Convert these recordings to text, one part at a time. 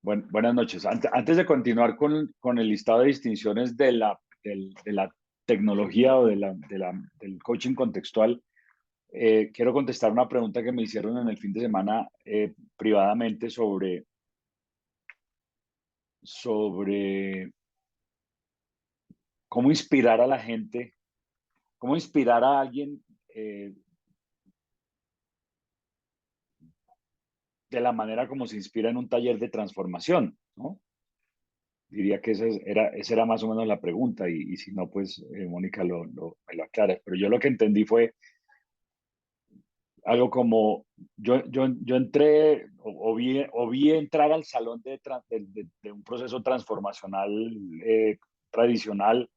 Buenas noches. Antes de continuar con el listado de distinciones de la tecnología o del coaching contextual, quiero contestar una pregunta que me hicieron en el fin de semana privadamente sobre cómo inspirar a la gente, cómo inspirar a alguien de la manera como se inspira en un taller de transformación, ¿no? Diría que esa era más o menos la pregunta y si no, pues Mónica me lo aclara. Pero yo lo que entendí fue algo como yo entré o vi entrar al salón de un proceso transformacional tradicional,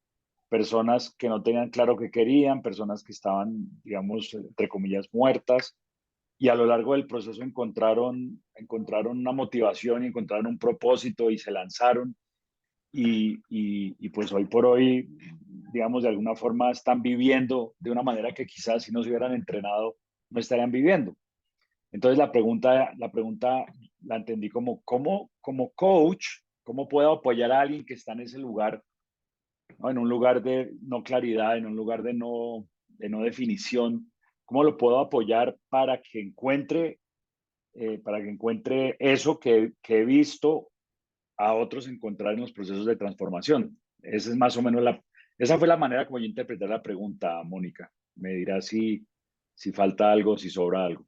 personas que no tenían claro qué querían, personas que estaban, digamos, entre comillas, muertas, y a lo largo del proceso encontraron una motivación y encontraron un propósito y se lanzaron y pues hoy por hoy, digamos, de alguna forma están viviendo de una manera que quizás si no se hubieran entrenado no estarían viviendo. Entonces la pregunta la entendí como coach, ¿cómo puedo apoyar a alguien que está en ese lugar, ¿no? En un lugar de no claridad, en un lugar de no definición? ¿Cómo lo puedo apoyar para que encuentre eso que he visto a otros encontrar en los procesos de transformación? Esa es más o menos esa fue la manera como yo interpreté la pregunta, Mónica. Me dirá si falta algo, si sobra algo.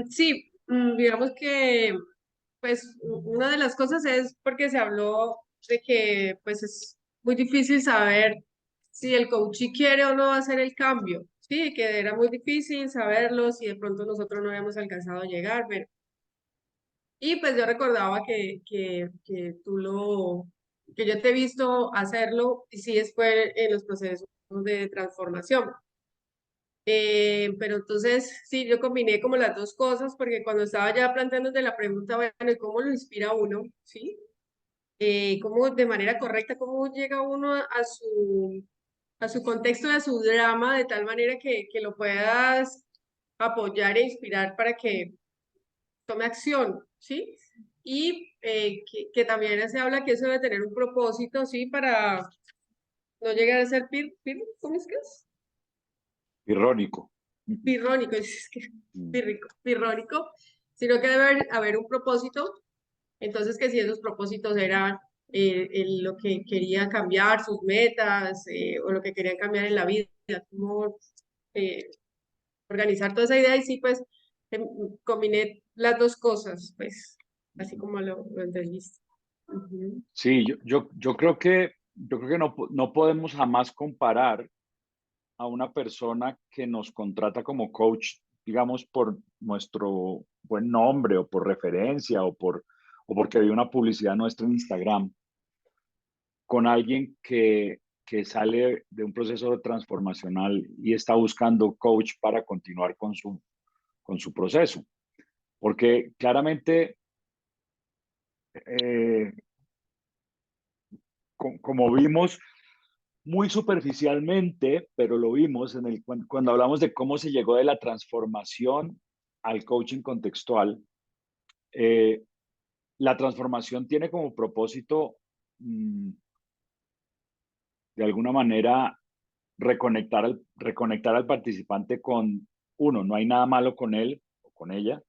Sí, digamos que, pues, una de las cosas es porque se habló de que, pues, es muy difícil saber si el coach quiere o no hacer el cambio, sí, que era muy difícil saberlo si de pronto nosotros no habíamos alcanzado a llegar, pero, y pues yo recordaba que yo te he visto hacerlo, y sí, es fue en los procesos de transformación. Pero entonces, sí, yo combiné como las dos cosas, porque cuando estaba ya planteándote la pregunta, bueno, ¿y cómo lo inspira uno? ¿Sí? ¿Cómo de manera correcta, cómo llega uno a su contexto, a su drama, de tal manera que lo puedas apoyar e inspirar para que tome acción, ¿sí? Y que también se habla que eso debe tener un propósito, ¿sí? Para no llegar a ser ¿cómo es que es? Irónico. Pirrónico, es que pirrónico, sino que debe haber un propósito. Entonces, que si esos propósitos eran lo que quería cambiar, sus metas, o lo que querían cambiar en la vida, cómo eh, organizar toda esa idea, y sí, pues em, combiné las dos cosas, pues, así como lo entendiste. Ujú. Sí, yo creo que no podemos jamás comparar a una persona que nos contrata como coach, digamos, por nuestro buen nombre o por referencia o porque vi una publicidad nuestra en Instagram, con alguien que sale de un proceso transformacional y está buscando coach para continuar con su proceso. Porque claramente, eh, como vimos muy superficialmente, pero lo vimos cuando hablamos de cómo se llegó de la transformación al coaching contextual. eh, la transformación tiene como propósito, mm, de alguna manera, reconectar al participante con, uno, no hay nada malo con él o con ella.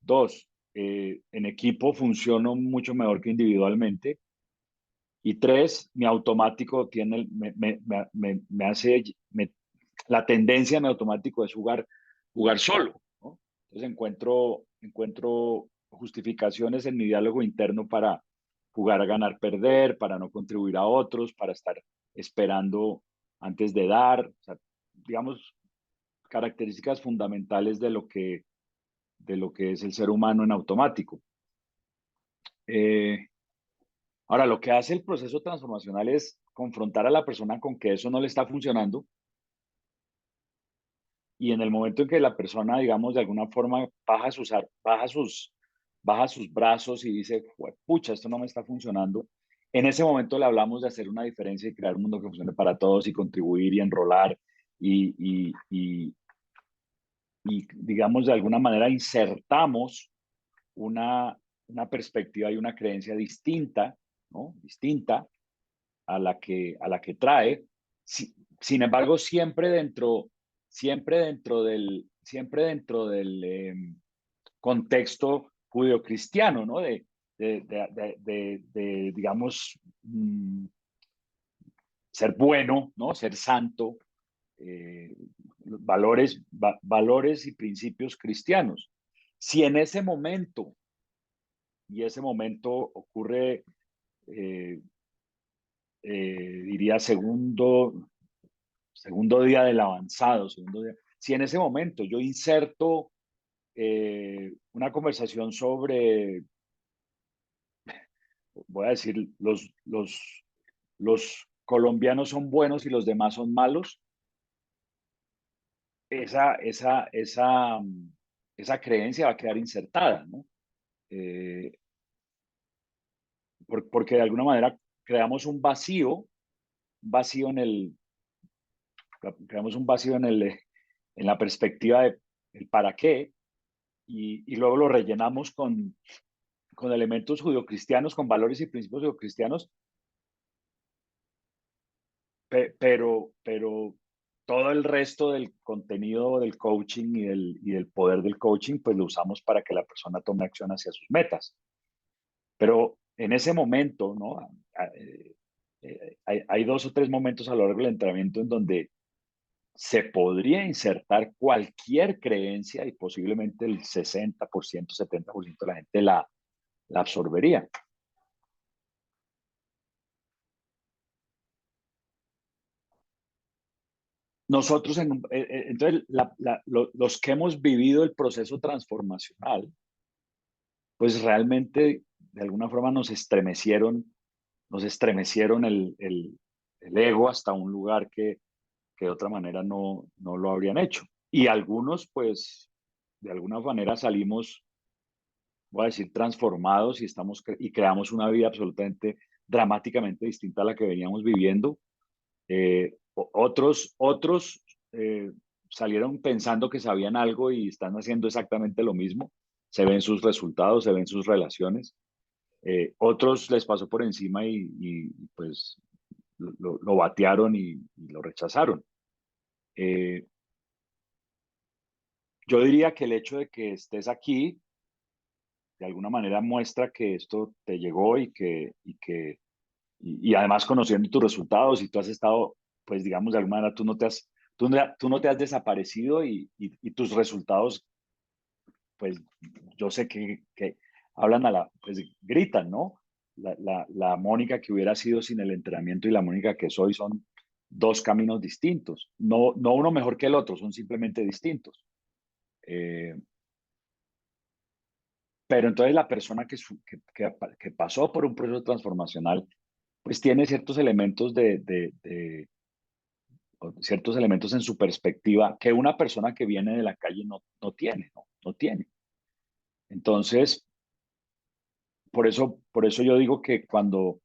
Dos, en equipo funciono mucho mejor que individualmente. Y tres, mi automático tiene, me hace, la tendencia en automático es jugar solo, ¿no? Entonces encuentro justificaciones en mi diálogo interno para jugar a ganar, perder, para no contribuir a otros, para estar esperando antes de dar, o sea, digamos, características fundamentales de lo que es el ser humano en automático. Eh, Ahora, lo que hace el proceso transformacional es confrontar a la persona con que eso no le está funcionando y en el momento en que la persona, digamos, de alguna forma baja sus brazos y dice, pucha, esto no me está funcionando, en ese momento le hablamos de hacer una diferencia y crear un mundo que funcione para todos y contribuir y enrolar y, y, y, y digamos, de alguna manera insertamos una, una perspectiva y una creencia distinta, ¿no? Distinta a la que trae. Sin embargo, siempre dentro del contexto judeocristiano, ¿no? Digamos, ser bueno, ¿no? Ser santo, valores y principios cristianos. Si en ese momento, y ese momento ocurre, diría, segundo día del avanzado, si en ese momento yo inserto una conversación sobre, voy a decir, los colombianos son buenos y los demás son malos, esa creencia va a quedar insertada, ¿no? Eh, porque de alguna manera creamos un vacío creamos un vacío en la perspectiva de el para qué, y luego lo rellenamos con elementos judio-cristianos, con valores y principios judio-cristianos, pero todo el resto del contenido del coaching y del poder del coaching, pues lo usamos para que la persona tome acción hacia sus metas. Pero en ese momento, ¿no? Hay dos o tres momentos a lo largo del entrenamiento en donde se podría insertar cualquier creencia y posiblemente el 60%, 70% de la gente la absorbería. Nosotros, entonces, los que hemos vivido el proceso transformacional, pues realmente de alguna forma nos estremecieron el ego hasta un lugar que de otra manera no lo habrían hecho. Y algunos, pues, de alguna manera salimos, voy a decir, transformados y creamos una vida absolutamente dramáticamente distinta a la que veníamos viviendo. Otros salieron pensando que sabían algo y están haciendo exactamente lo mismo. Se ven sus resultados, se ven sus relaciones. Otros les pasó por encima pues lo batearon y lo rechazaron. Eh, yo diría que el hecho de que estés aquí de alguna manera muestra que esto te llegó y además conociendo tus resultados y tú has estado, pues digamos, de alguna manera tú no te has desaparecido y tus resultados, pues yo sé que hablan pues gritan, ¿no? La Mónica que hubiera sido sin el entrenamiento y la Mónica que soy son dos caminos distintos, no uno mejor que el otro, son simplemente distintos. Eh, pero entonces la persona que pasó por un proceso transformacional, pues tiene ciertos elementos ciertos elementos en su perspectiva que una persona que viene de la calle no tiene, no tiene. Entonces, por eso yo digo que cuando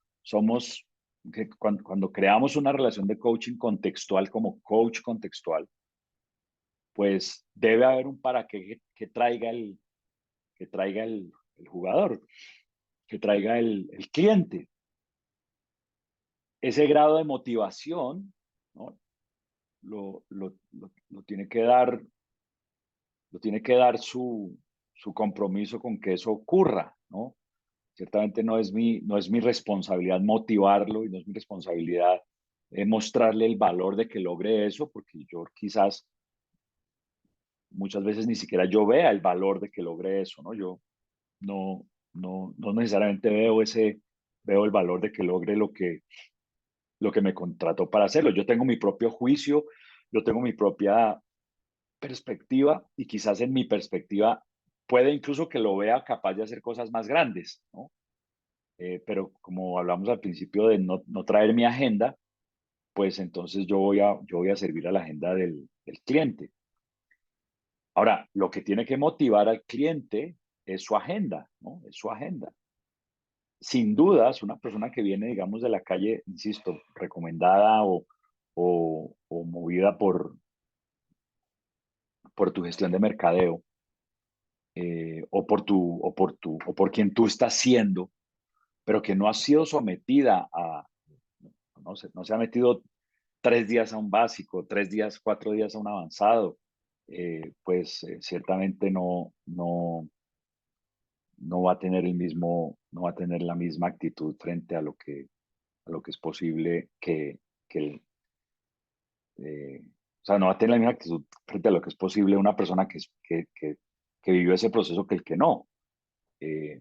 creamos una relación de coaching contextual como coach contextual, pues debe haber un para qué que traiga el jugador, que traiga el cliente. Ese grado de motivación, ¿no? Lo tiene que dar, su compromiso con que eso ocurra, ¿no? Ciertamente no es mi responsabilidad motivarlo y no es mi responsabilidad mostrarle el valor de que logre eso, porque yo quizás muchas veces ni siquiera yo vea el valor de que logre eso, ¿no? Yo no necesariamente veo el valor de que logre lo que me contrató para hacerlo. Yo tengo mi propio juicio, yo tengo mi propia perspectiva y quizás en mi perspectiva puede incluso que lo vea capaz de hacer cosas más grandes, ¿no? Pero como hablamos al principio de no traer mi agenda, pues entonces yo voy a servir a la agenda del cliente. Ahora, lo que tiene que motivar al cliente es su agenda, ¿no? Es su agenda. Sin dudas, una persona que viene, digamos, de la calle, insisto, recomendada o movida por tu gestión de mercadeo, o por quien tú estás siendo, pero que no ha sido sometida a, no se ha metido 3 días a un básico, 3 días, 4 días a un avanzado, pues ciertamente no va a tener no va a tener la misma actitud frente a lo que es posible que o sea, no va a tener la misma actitud frente a lo que es posible una persona que vivió ese proceso que el que no. Eh,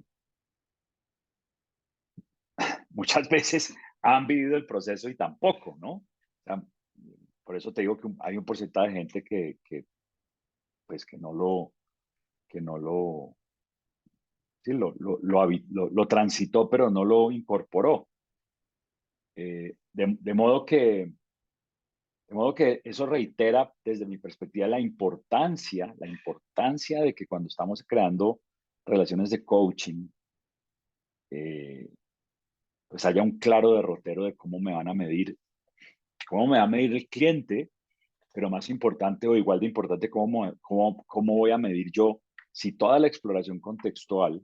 Muchas veces han vivido el proceso y tampoco, ¿no? O sea, por eso te digo que hay un porcentaje de gente pues, que no lo, sí, lo transitó, pero no lo incorporó. De modo de modo que eso reitera desde mi perspectiva la importancia de que cuando estamos creando relaciones de coaching, eh, pues haya un claro derrotero de cómo me van a medir, cómo me va a medir el cliente, pero más importante o igual de importante, cómo voy a medir yo si toda la exploración contextual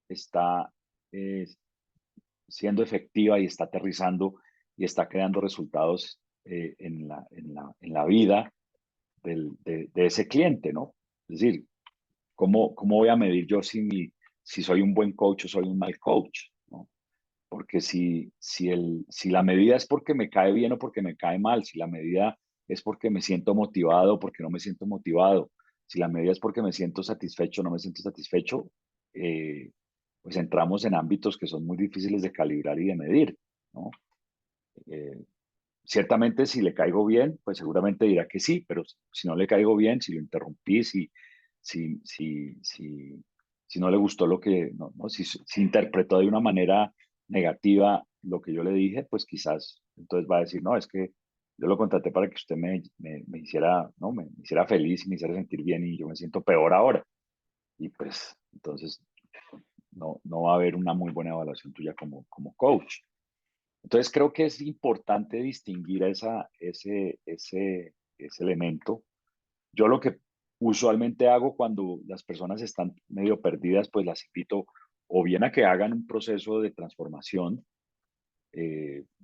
está eh, siendo efectiva y está aterrizando y está creando resultados en la vida de ese cliente, ¿no? Es decir, ¿cómo voy a medir yo si soy un buen coach o soy un mal coach? ¿No? Porque si la medida es porque me cae bien o porque me cae mal, si la medida es porque me siento motivado o porque no me siento motivado, si la medida es porque me siento satisfecho o no me siento satisfecho, eh, pues entramos en ámbitos que son muy difíciles de calibrar y de medir, ¿no? Eh, Ciertamente si le caigo bien, pues seguramente dirá que sí, pero si no le caigo bien, si lo interrumpí, si, si, si, si no le gustó lo que, no, si interpretó de una manera negativa lo que yo le dije, pues quizás entonces va a decir, no, es que yo lo contraté para que usted me hiciera, ¿no? Me hiciera feliz y me hiciera sentir bien y yo me siento peor ahora. Y pues entonces no va a haber una muy buena evaluación tuya como coach. Entonces creo que es importante distinguir ese elemento. Yo lo que usualmente hago cuando las personas están medio perdidas, pues las invito o bien a que hagan un proceso de transformación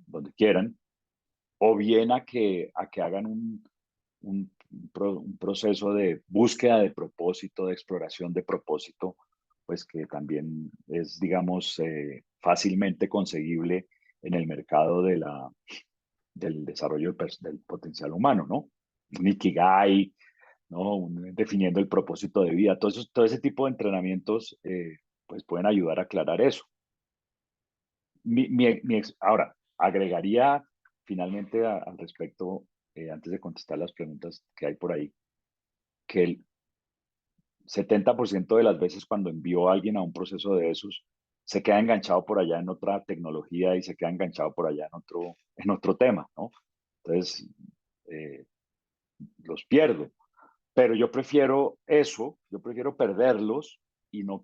donde quieran, o bien a que hagan un proceso de búsqueda de propósito, de exploración de propósito, pues que también es, digamos, fácilmente conseguible en el mercado del desarrollo del potencial humano, ¿no? Un Ikigai, ¿no? Definiendo el propósito de vida. Todo ese tipo de entrenamientos pues pueden ayudar a aclarar eso. Ahora, agregaría finalmente al respecto, antes de contestar las preguntas que hay por ahí, que el 70% de las veces cuando envío a alguien a un proceso de esos, se queda enganchado por allá en otra tecnología y se queda enganchado por allá en otro tema, ¿no? Entonces, eh, los pierdo. Pero yo prefiero eso, yo prefiero perderlos y no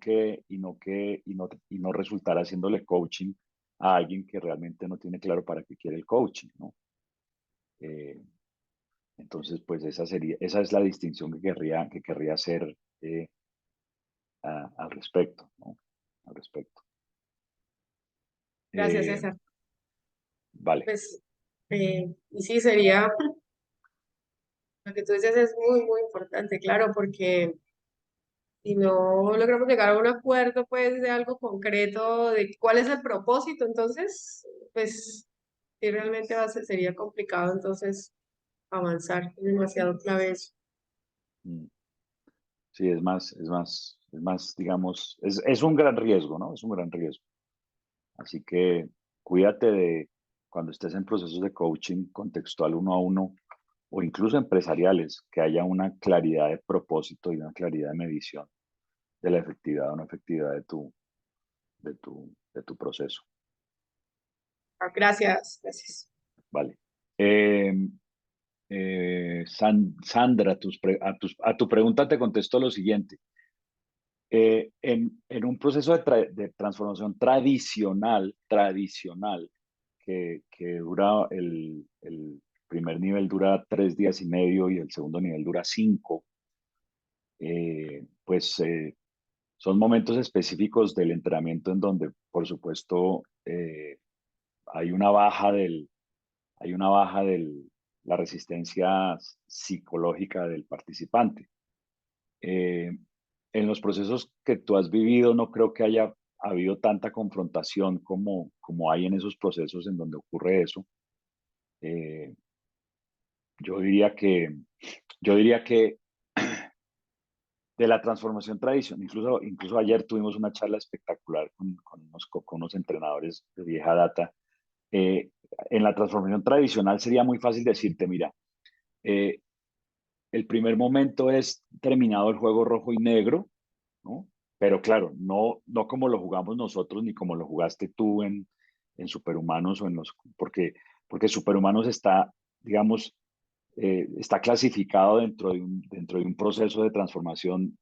resultar haciéndole coaching a alguien que realmente no tiene claro para qué quiere el coaching, ¿no? Eh, entonces, pues esa es la distinción que querría hacer al respecto, ¿no? Al respecto. Gracias, Eh, César. vale. Pues, y sí, sería, lo que tú dices es muy, muy importante, claro, porque si no logramos llegar a un acuerdo, pues, de algo concreto, de cuál es el propósito, entonces, pues, sí, realmente sería complicado, entonces, avanzar. Es demasiado clave eso. Mm, sí, digamos, es un gran riesgo, ¿no? Es un gran riesgo. Así que cuídate de cuando estés en procesos de coaching contextual uno a uno o incluso empresariales, que haya una claridad de propósito y una claridad de medición de la efectividad o no efectividad de tu proceso. Ah, gracias, gracias. Vale. Eh, Sandra, a tu pregunta te contesto lo siguiente. En un proceso de transformación tradicional, que dura el primer nivel dura 3 días y medio y el segundo nivel dura 5, pues son momentos específicos del entrenamiento en donde, por supuesto, hay una baja la resistencia psicológica del participante. En los procesos que tú has vivido, no creo que haya habido tanta confrontación como hay en esos procesos en donde ocurre eso. Eh, yo diría que, yo diría que de la transformación tradicional, incluso ayer tuvimos una charla espectacular con unos entrenadores de vieja data. Eh, en la transformación tradicional sería muy fácil decirte, mira, eh, el primer momento es terminado el juego rojo y negro, ¿no? Pero claro, no como lo jugamos nosotros ni como lo jugaste tú en Superhumanos porque Superhumanos está, digamos, está clasificado dentro de un proceso de transformación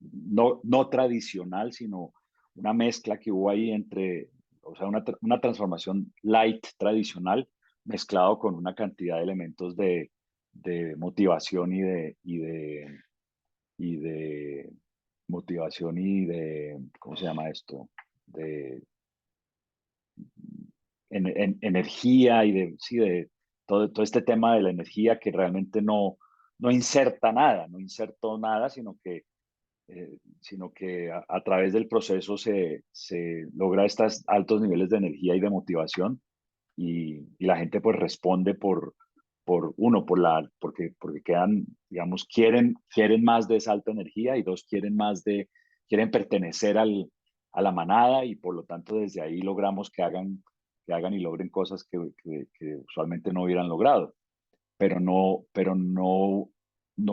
no tradicional, sino una mezcla que hubo ahí o sea, una transformación light tradicional mezclado con una cantidad de elementos de motivación y de motivación y de, ¿cómo se llama esto? De energía y sí, de todo este tema de la energía que realmente no inserta nada, no insertó nada, sino que a través del proceso se logra estos altos niveles de energía y de motivación y la gente pues responde porque quedan, digamos, quieren más de esa alta energía y dos, quieren pertenecer a la manada y por lo tanto desde ahí logramos que hagan y logren cosas que usualmente no hubieran logrado, pero no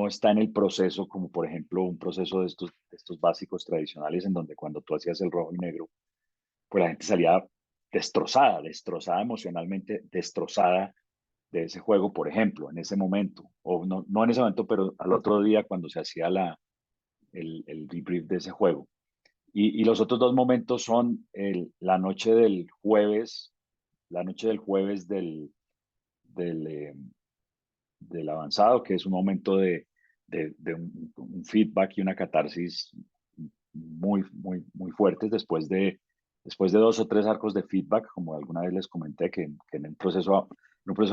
está en el proceso como por ejemplo un proceso de estos básicos tradicionales en donde cuando tú hacías el rojo y negro, pues la gente salía destrozada emocionalmente, destrozada de ese juego, por ejemplo, en ese momento, o no en ese momento, pero al otro día cuando se hacía el debrief de ese juego. Y los otros dos momentos son la noche del jueves del avanzado, que es un momento de un feedback y una catarsis muy, muy, muy fuertes después de 2 o 3 arcos de feedback, como alguna vez les comenté, que en un proceso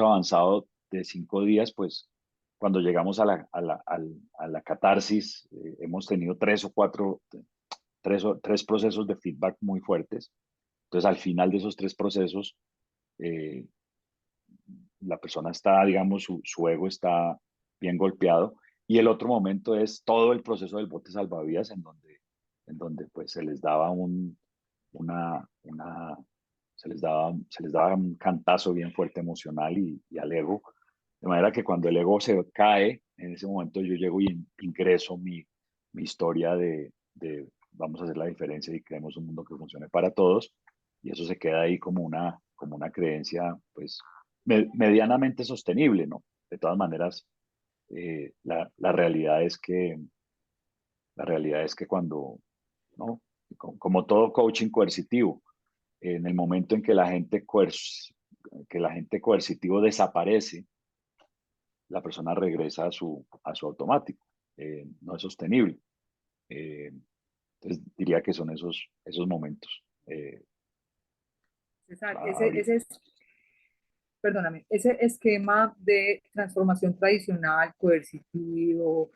avanzado de 5 días, pues cuando llegamos a la catarsis, hemos tenido tres procesos de feedback muy fuertes. Entonces, al final de esos 3 procesos, eh, la persona está, digamos, su ego está bien golpeado. Y el otro momento es todo el proceso del bote salvavidas en donde pues una, una, se les daba un cantazo bien fuerte emocional y al ego. De manera que cuando el ego se cae, en ese momento yo llego y ingreso mi historia de vamos a hacer la diferencia y creemos un mundo que funcione para todos. Y eso se queda ahí como una creencia, pues, medianamente sostenible, ¿no? De todas maneras, la realidad es que cuando, ¿no? Como todo coaching coercitivo, en el momento en que la gente coercitivo desaparece, la persona regresa a su automático. No es sostenible. Eh, entonces diría que son esos momentos clave. Ese es, perdóname, ese esquema de transformación tradicional, coercitivo,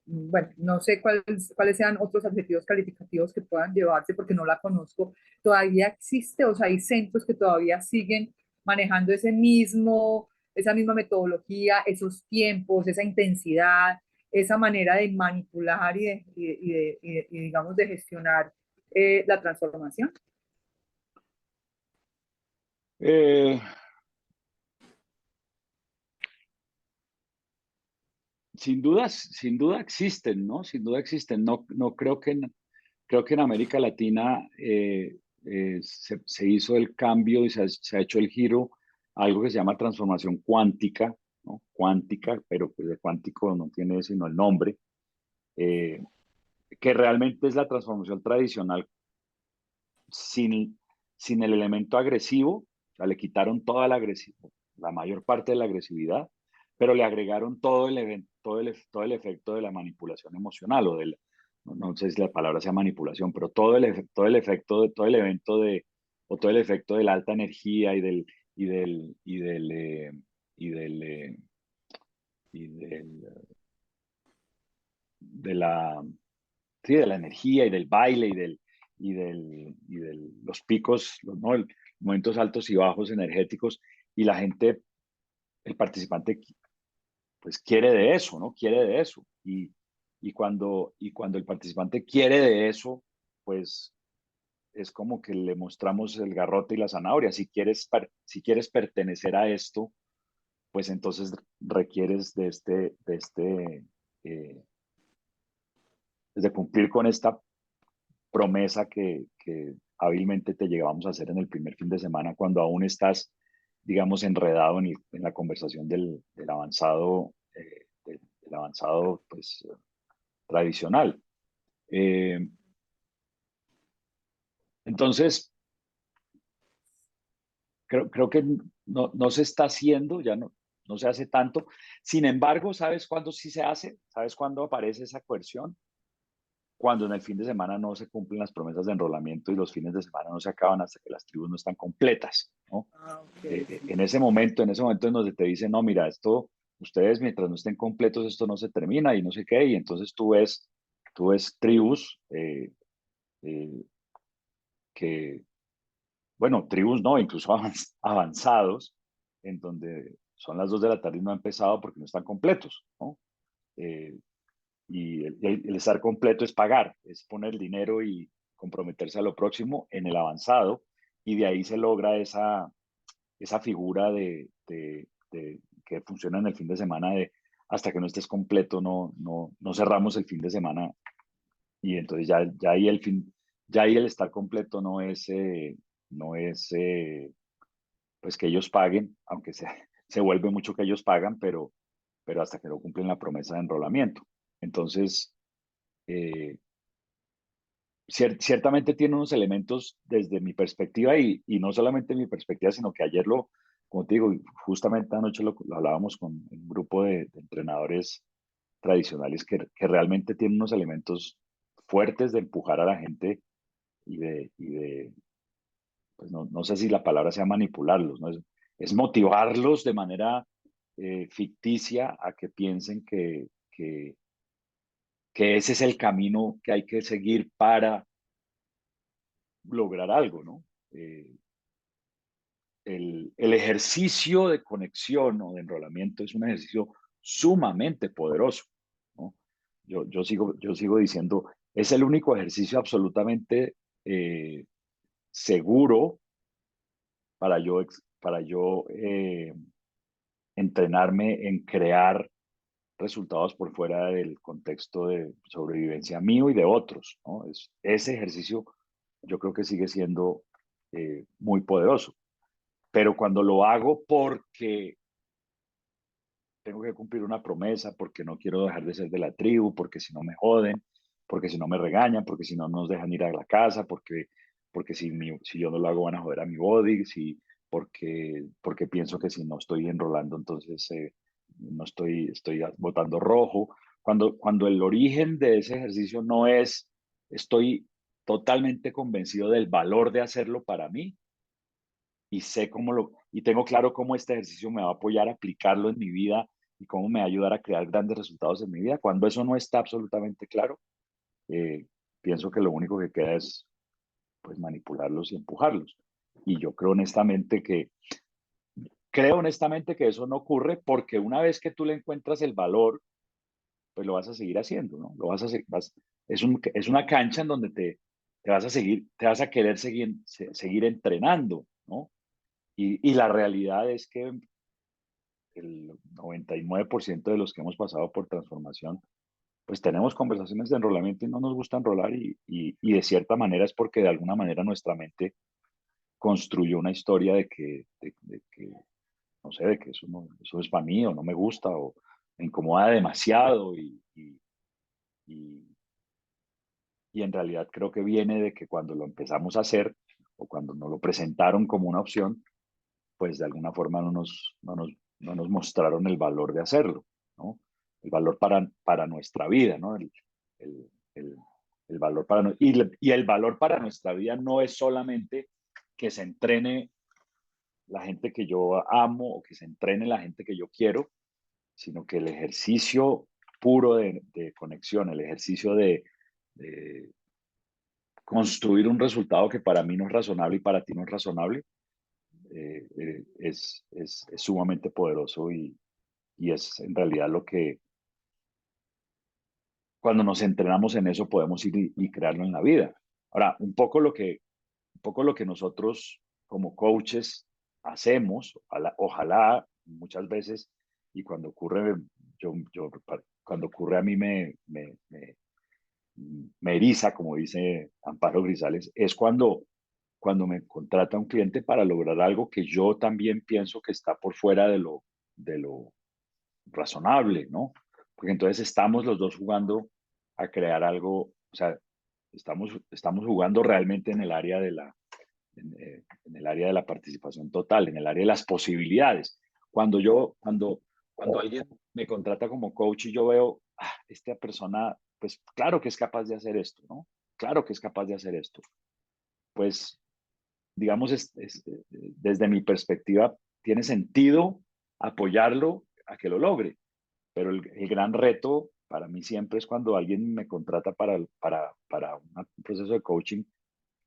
bueno, no sé cuáles sean otros adjetivos calificativos que puedan llevarse porque no la conozco, todavía existe, o sea, hay centros que todavía siguen manejando esa misma metodología, esos tiempos, esa intensidad, esa manera de manipular y digamos, de gestionar la transformación. Eh, sin duda existen, ¿no? Sin duda existen. No creo que en América Latina se hizo el cambio y se ha hecho el giro a algo que se llama transformación cuántica, ¿no? Cuántica, pero pues de cuántico no tiene sino el nombre, eh, que realmente es la transformación tradicional sin, sin el elemento agresivo. O sea, le quitaron la mayor parte de la agresividad, pero le agregaron todo el efecto de la manipulación emocional no sé si la palabra sea manipulación, pero todo el efecto, todo el evento o todo el efecto de la alta energía y del, y del, y del, y del, de la, sí, de la energía y del baile los picos, ¿no? Momentos altos y bajos energéticos, y la gente, el participante, pues quiere de eso, ¿no? Quiere de eso. Y cuando el participante quiere de eso, pues es como que le mostramos el garrote y la zanahoria. Si quieres pertenecer a esto, pues entonces requieres eh, de cumplir con esta promesa que hábilmente te llegábamos a hacer en el primer fin de semana, cuando aún estás, digamos, enredado en la conversación del avanzado, del avanzado, pues, tradicional. Eh, entonces, creo que no se está haciendo, ya no se hace tanto. Sin embargo, ¿sabes cuándo sí se hace? ¿Sabes cuándo aparece esa coerción? Cuando en el fin de semana no se cumplen las promesas de enrolamiento y los fines de semana no se acaban hasta que las tribus no están completas, ¿no? Ah, ok, sí. En ese momento en donde te dicen, no, mira, esto, ustedes mientras no estén completos, esto no se termina y no sé qué, y entonces tú ves tribus eh, que, bueno, tribus no, incluso avanzados, en donde son las 2 de la tarde y no ha empezado porque no están completos, ¿no? Eh, y el estar completo es pagar, es poner dinero y comprometerse a lo próximo en el avanzado, y de ahí se logra esa figura que funciona en el fin de semana de hasta que no estés completo, no cerramos el fin de semana, y entonces ya ahí el estar completo no es pues que ellos paguen, aunque se vuelve mucho que ellos pagan, pero hasta que no cumplen la promesa de enrolamiento. Entonces, eh, ciertamente tiene unos elementos desde mi perspectiva, y no solamente mi perspectiva, sino que ayer como te digo, justamente anoche lo hablábamos con un grupo de entrenadores tradicionales que realmente tienen unos elementos fuertes de empujar a la gente pues no sé si la palabra sea manipularlos, ¿no? Es motivarlos de manera ficticia a que piensen que ese es el camino que hay que seguir para lograr algo, ¿no? Eh, el ejercicio de conexión o de enrolamiento es un ejercicio sumamente poderoso, ¿no? Yo sigo diciendo, es el único ejercicio absolutamente seguro para yo entrenarme en crear resultados por fuera del contexto de sobrevivencia mío y de otros, ¿no? Ese ejercicio yo creo que sigue siendo muy poderoso, pero cuando lo hago porque tengo que cumplir una promesa, porque no quiero dejar de ser de la tribu, porque si no me joden, porque si no me regañan, porque si no nos dejan ir a la casa, porque si yo no lo hago van a joder a mi body, porque pienso que si no estoy enrolando, entonces no estoy votando rojo. Cuando el origen de ese ejercicio no es, estoy totalmente convencido del valor de hacerlo para mí, y y tengo claro cómo este ejercicio me va a apoyar a aplicarlo en mi vida y cómo me va a ayudar a crear grandes resultados en mi vida. Cuando eso no está absolutamente claro, eh, pienso que lo único que queda es pues manipularlos y empujarlos. Y yo creo honestamente que eso no ocurre, porque una vez que tú le encuentras el valor, pues lo vas a seguir haciendo, ¿no? Es una cancha en donde te vas a querer seguir entrenando, ¿no? Y la realidad es que el 99% de los que hemos pasado por transformación, pues tenemos conversaciones de enrolamiento y no nos gusta enrolar, y de cierta manera es porque de alguna manera nuestra mente construyó una historia de que no sé, de que eso es para mí o no me gusta o me incomoda demasiado, y, y en realidad creo que viene de que cuando lo empezamos a hacer o cuando nos lo presentaron como una opción, pues de alguna forma no nos mostraron el valor de hacerlo, ¿no? El valor para nuestra vida, ¿no? El, El valor y el valor para nuestra vida no es solamente que se entrene la gente que yo amo o que se entrene la gente que yo quiero, sino que el ejercicio puro de conexión, el ejercicio de construir un resultado que para mí no es razonable y para ti no es razonable, es sumamente poderoso y es en realidad lo que, cuando nos entrenamos en eso, podemos ir y crearlo en la vida. Ahora, un poco lo que nosotros como coaches hacemos, ojalá muchas veces, y cuando ocurre, cuando ocurre a mí me eriza, como dice Amparo Grisales, es cuando me contrata un cliente para lograr algo que yo también pienso que está por fuera de lo razonable, ¿no? Porque entonces estamos los dos jugando a crear algo, o sea, estamos jugando realmente en el área en el área de la participación total, en el área de las posibilidades. Cuando alguien me contrata como coach y yo veo, esta persona, pues claro que es capaz de hacer esto, ¿no? Claro que es capaz de hacer esto. Pues, digamos, desde mi perspectiva, tiene sentido apoyarlo a que lo logre. Pero el gran reto para mí siempre es cuando alguien me contrata para un proceso de coaching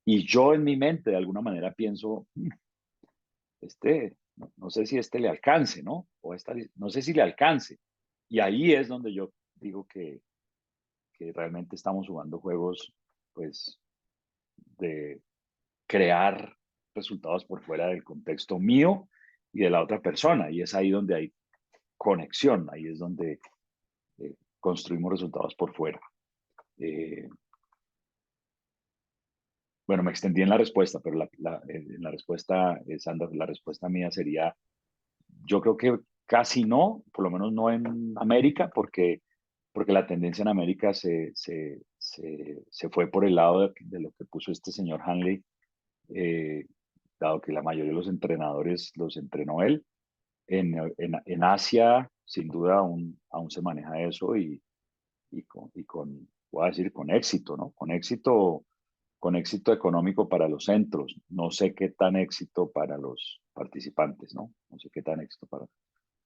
y yo en mi mente de alguna manera pienso, no sé si le alcance, ¿no? No sé si le alcance. Y ahí es donde yo digo que realmente estamos jugando juegos, pues, de crear resultados por fuera del contexto mío y de la otra persona. Y es ahí donde hay conexión, ahí es donde construimos resultados por fuera. Eh, bueno, me extendí en la respuesta, pero en la respuesta, Sandra, la respuesta mía sería, yo creo que casi no, por lo menos no en América, porque la tendencia en América se fue por el lado de lo que puso este señor Hanley, dado que la mayoría de los entrenadores los entrenó él. En Asia, sin duda, aún se maneja eso voy a decir, con éxito, ¿no? Con éxito económico para los centros. No sé qué tan éxito para los participantes, ¿no? No sé qué tan éxito para...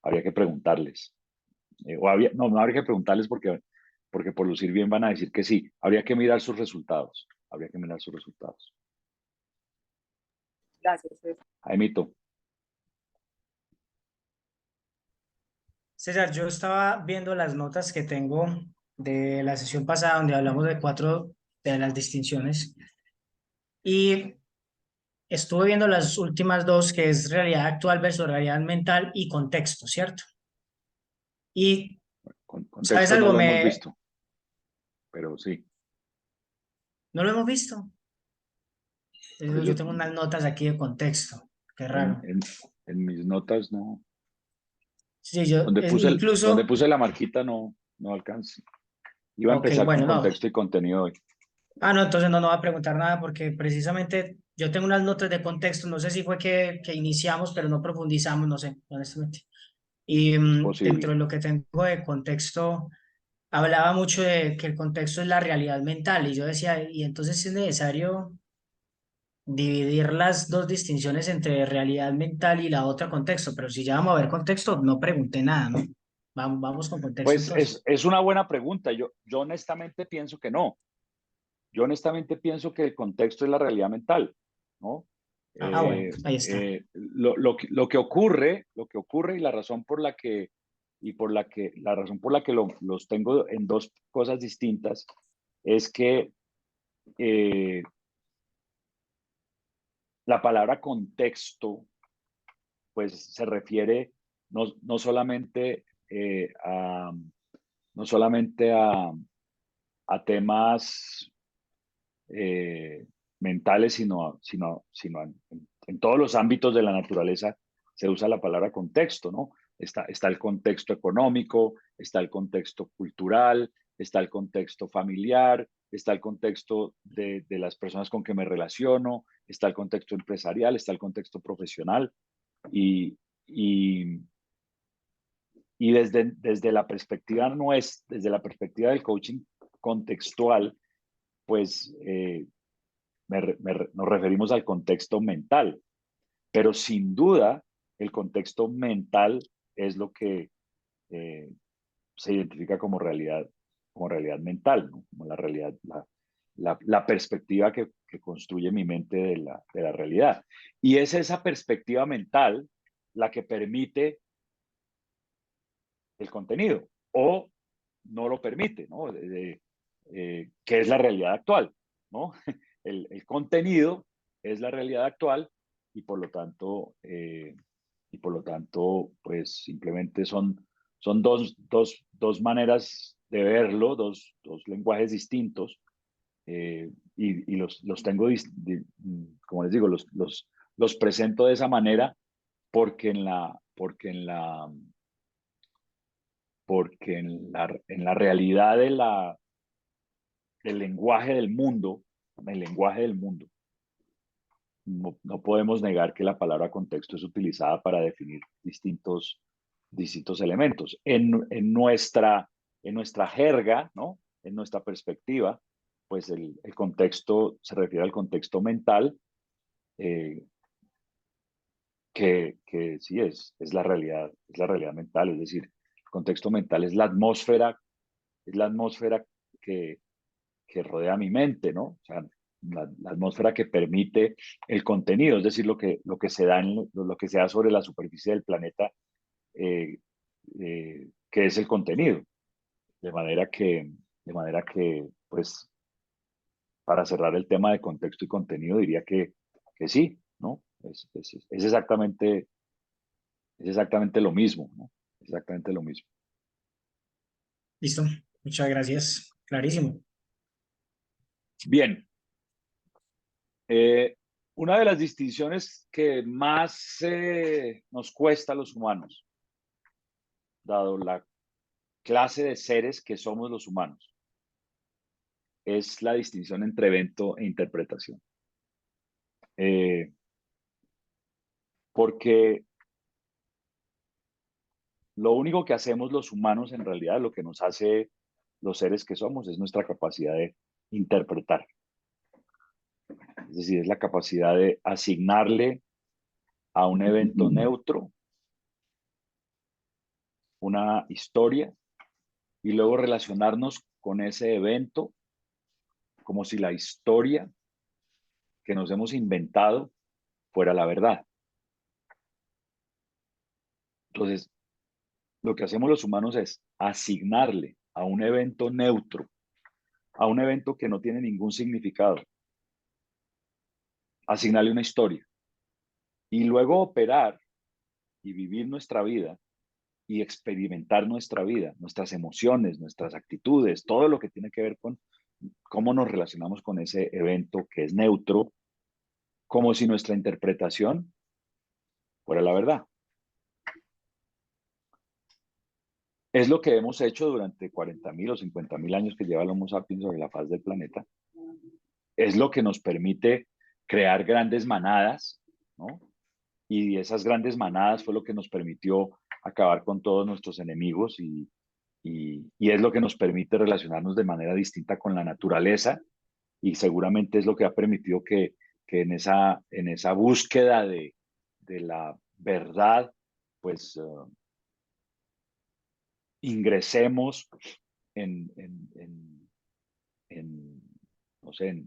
Habría que preguntarles. No habría que preguntarles porque por lucir bien van a decir que sí. Habría que mirar sus resultados. Habría que mirar sus resultados. Gracias, César. Jaimito. César, yo estaba viendo las notas que tengo de la sesión pasada donde hablamos de 4 de las distinciones y estuve viendo las últimas 2 que es realidad actual versus realidad mental y contexto, ¿cierto? Y, ¿sabes Contexto no algo? lo hemos visto, pero sí. ¿No lo hemos visto? Pues Yo tengo unas notas aquí de contexto, qué en, raro. en, en mis notas no. Sí, yo Donde incluso, puse la marquita no alcanza. Iba a ok, empezar con bueno, no. contexto y contenido hoy. Ah, no, entonces no voy a preguntar nada porque precisamente yo tengo unas notas de contexto, no sé si fue que iniciamos, pero no profundizamos, no sé, honestamente. Y Es dentro posible. de lo que tengo de contexto, hablaba mucho de que el contexto es la realidad mental y yo decía, y entonces es necesario dividir las 2 distinciones entre realidad mental y la otra contexto, pero si ya vamos a ver contexto, no pregunté nada, ¿no? Vamos con contexto Pues entonces. es una buena pregunta. Yo honestamente pienso que no. Yo honestamente pienso que el contexto es la realidad mental, ¿no? Ah, bueno, ahí está. Lo que ocurre y la razón por la que, la razón por la que los tengo en dos cosas distintas es que eh, la palabra contexto, pues se refiere no solamente no solamente a temas mentales, sino en todos los ámbitos de la naturaleza se usa la palabra contexto, ¿no? Está el contexto económico, está el contexto cultural, está el contexto familiar, está el contexto de las personas con que me relaciono, está el contexto empresarial, está el contexto profesional y, y, y desde la perspectiva desde la perspectiva del coaching contextual, pues nos referimos al contexto mental, pero sin duda el contexto mental es lo que se identifica como realidad mental, ¿no? Como la realidad, la perspectiva que construye mi mente de la realidad. Y es esa perspectiva mental la que permite el contenido o no lo permite, ¿no? Que es la realidad actual, ¿no? El contenido es la realidad actual y por lo tanto, pues simplemente son dos maneras de verlo, dos lenguajes distintos, y los tengo, como les digo, los presento de esa manera porque en la realidad del lenguaje del mundo, el lenguaje del mundo, no podemos negar que la palabra contexto es utilizada para definir distintos elementos. En nuestra jerga, ¿no? En nuestra perspectiva, pues el contexto se refiere al contexto mental, que sí es la realidad mental, es decir, el contexto mental es la atmósfera que, que rodea mi mente, ¿no? O sea, la atmósfera que permite el contenido, es decir, lo que se da lo que se da sobre la superficie del planeta, que es el contenido. De manera que, pues, para cerrar el tema de contexto y contenido, diría que sí, ¿no? Es exactamente lo mismo, ¿no? Exactamente lo mismo. Listo, muchas gracias. Clarísimo. Bien. Una de las distinciones que más nos cuesta a los humanos, dado la clase de seres que somos los humanos, es la distinción entre evento e interpretación. Porque lo único que hacemos los humanos, en realidad, lo que nos hace los seres que somos, es nuestra capacidad de interpretar. Es decir, es la capacidad de asignarle a un evento neutro una historia y luego relacionarnos con ese evento como si la historia que nos hemos inventado fuera la verdad. Entonces, lo que hacemos los humanos es asignarle a un evento neutro, a un evento que no tiene ningún significado, asignarle una historia y luego operar y vivir nuestra vida y experimentar nuestra vida, nuestras emociones, nuestras actitudes, todo lo que tiene que ver con cómo nos relacionamos con ese evento que es neutro, como si nuestra interpretación fuera la verdad. Es lo que hemos hecho durante 40.000 o 50.000 años que lleva el Homo sapiens sobre la faz del planeta. Es lo que nos permite crear grandes manadas, ¿no? Y esas grandes manadas fue lo que nos permitió acabar con todos nuestros enemigos y es lo que nos permite relacionarnos de manera distinta con la naturaleza y seguramente es lo que ha permitido que en esa búsqueda de la verdad, pues ingresemos en no sé,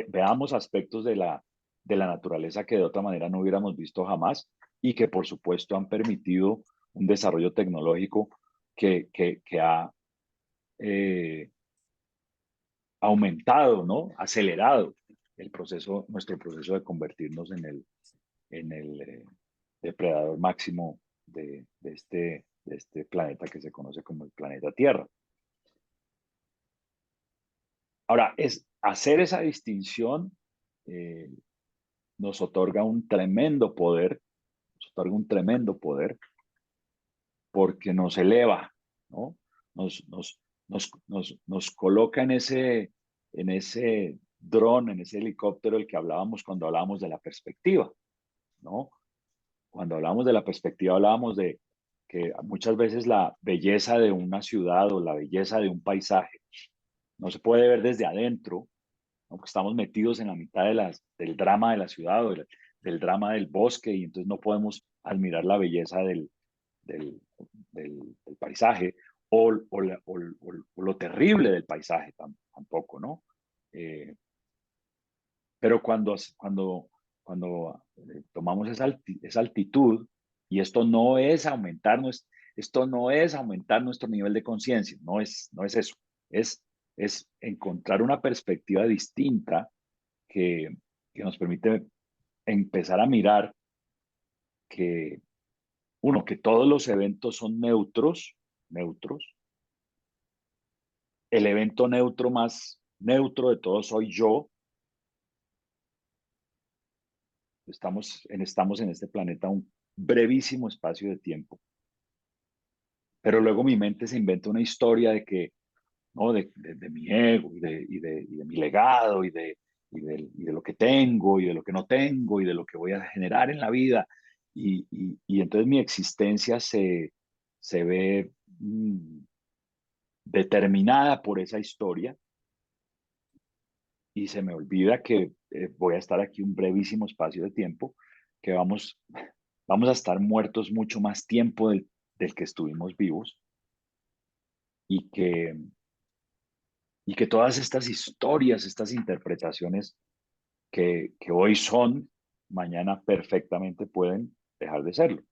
veamos aspectos de la naturaleza que de otra manera no hubiéramos visto jamás y que por supuesto han permitido un desarrollo tecnológico que ha aumentado, ¿no? Acelerado nuestro proceso de convertirnos en el depredador máximo de este planeta que se conoce como el planeta Tierra. Ahora, hacer esa distinción nos otorga un tremendo poder, porque nos eleva, ¿no? Nos coloca en ese dron, en ese helicóptero del que hablábamos cuando hablábamos de la perspectiva, ¿no? Cuando hablábamos de la perspectiva hablábamos de que muchas veces la belleza de una ciudad o la belleza de un paisaje no se puede ver desde adentro, ¿no? Porque estamos metidos en la mitad del drama de la ciudad o del drama del bosque y entonces no podemos admirar la belleza del, del paisaje o lo terrible del paisaje tampoco, ¿no? Pero cuando tomamos esa altitud, y esto no es esto no es aumentar nuestro nivel de conciencia, no es eso, es encontrar una perspectiva distinta que, que nos permite empezar a mirar que, uno, que todos los eventos son neutros. El evento neutro más neutro de todos soy yo. Estamos en este planeta un brevísimo espacio de tiempo. Pero luego mi mente se inventa una historia de que, ¿no? De mi ego y de mi legado y de lo que tengo y de lo que no tengo y de lo que voy a generar en la vida. Y entonces mi existencia se ve determinada por esa historia y se me olvida que voy a estar aquí un brevísimo espacio de tiempo, que vamos a estar muertos mucho más tiempo del que estuvimos vivos y que todas estas historias, estas interpretaciones que hoy son, mañana perfectamente pueden dejar de serlo.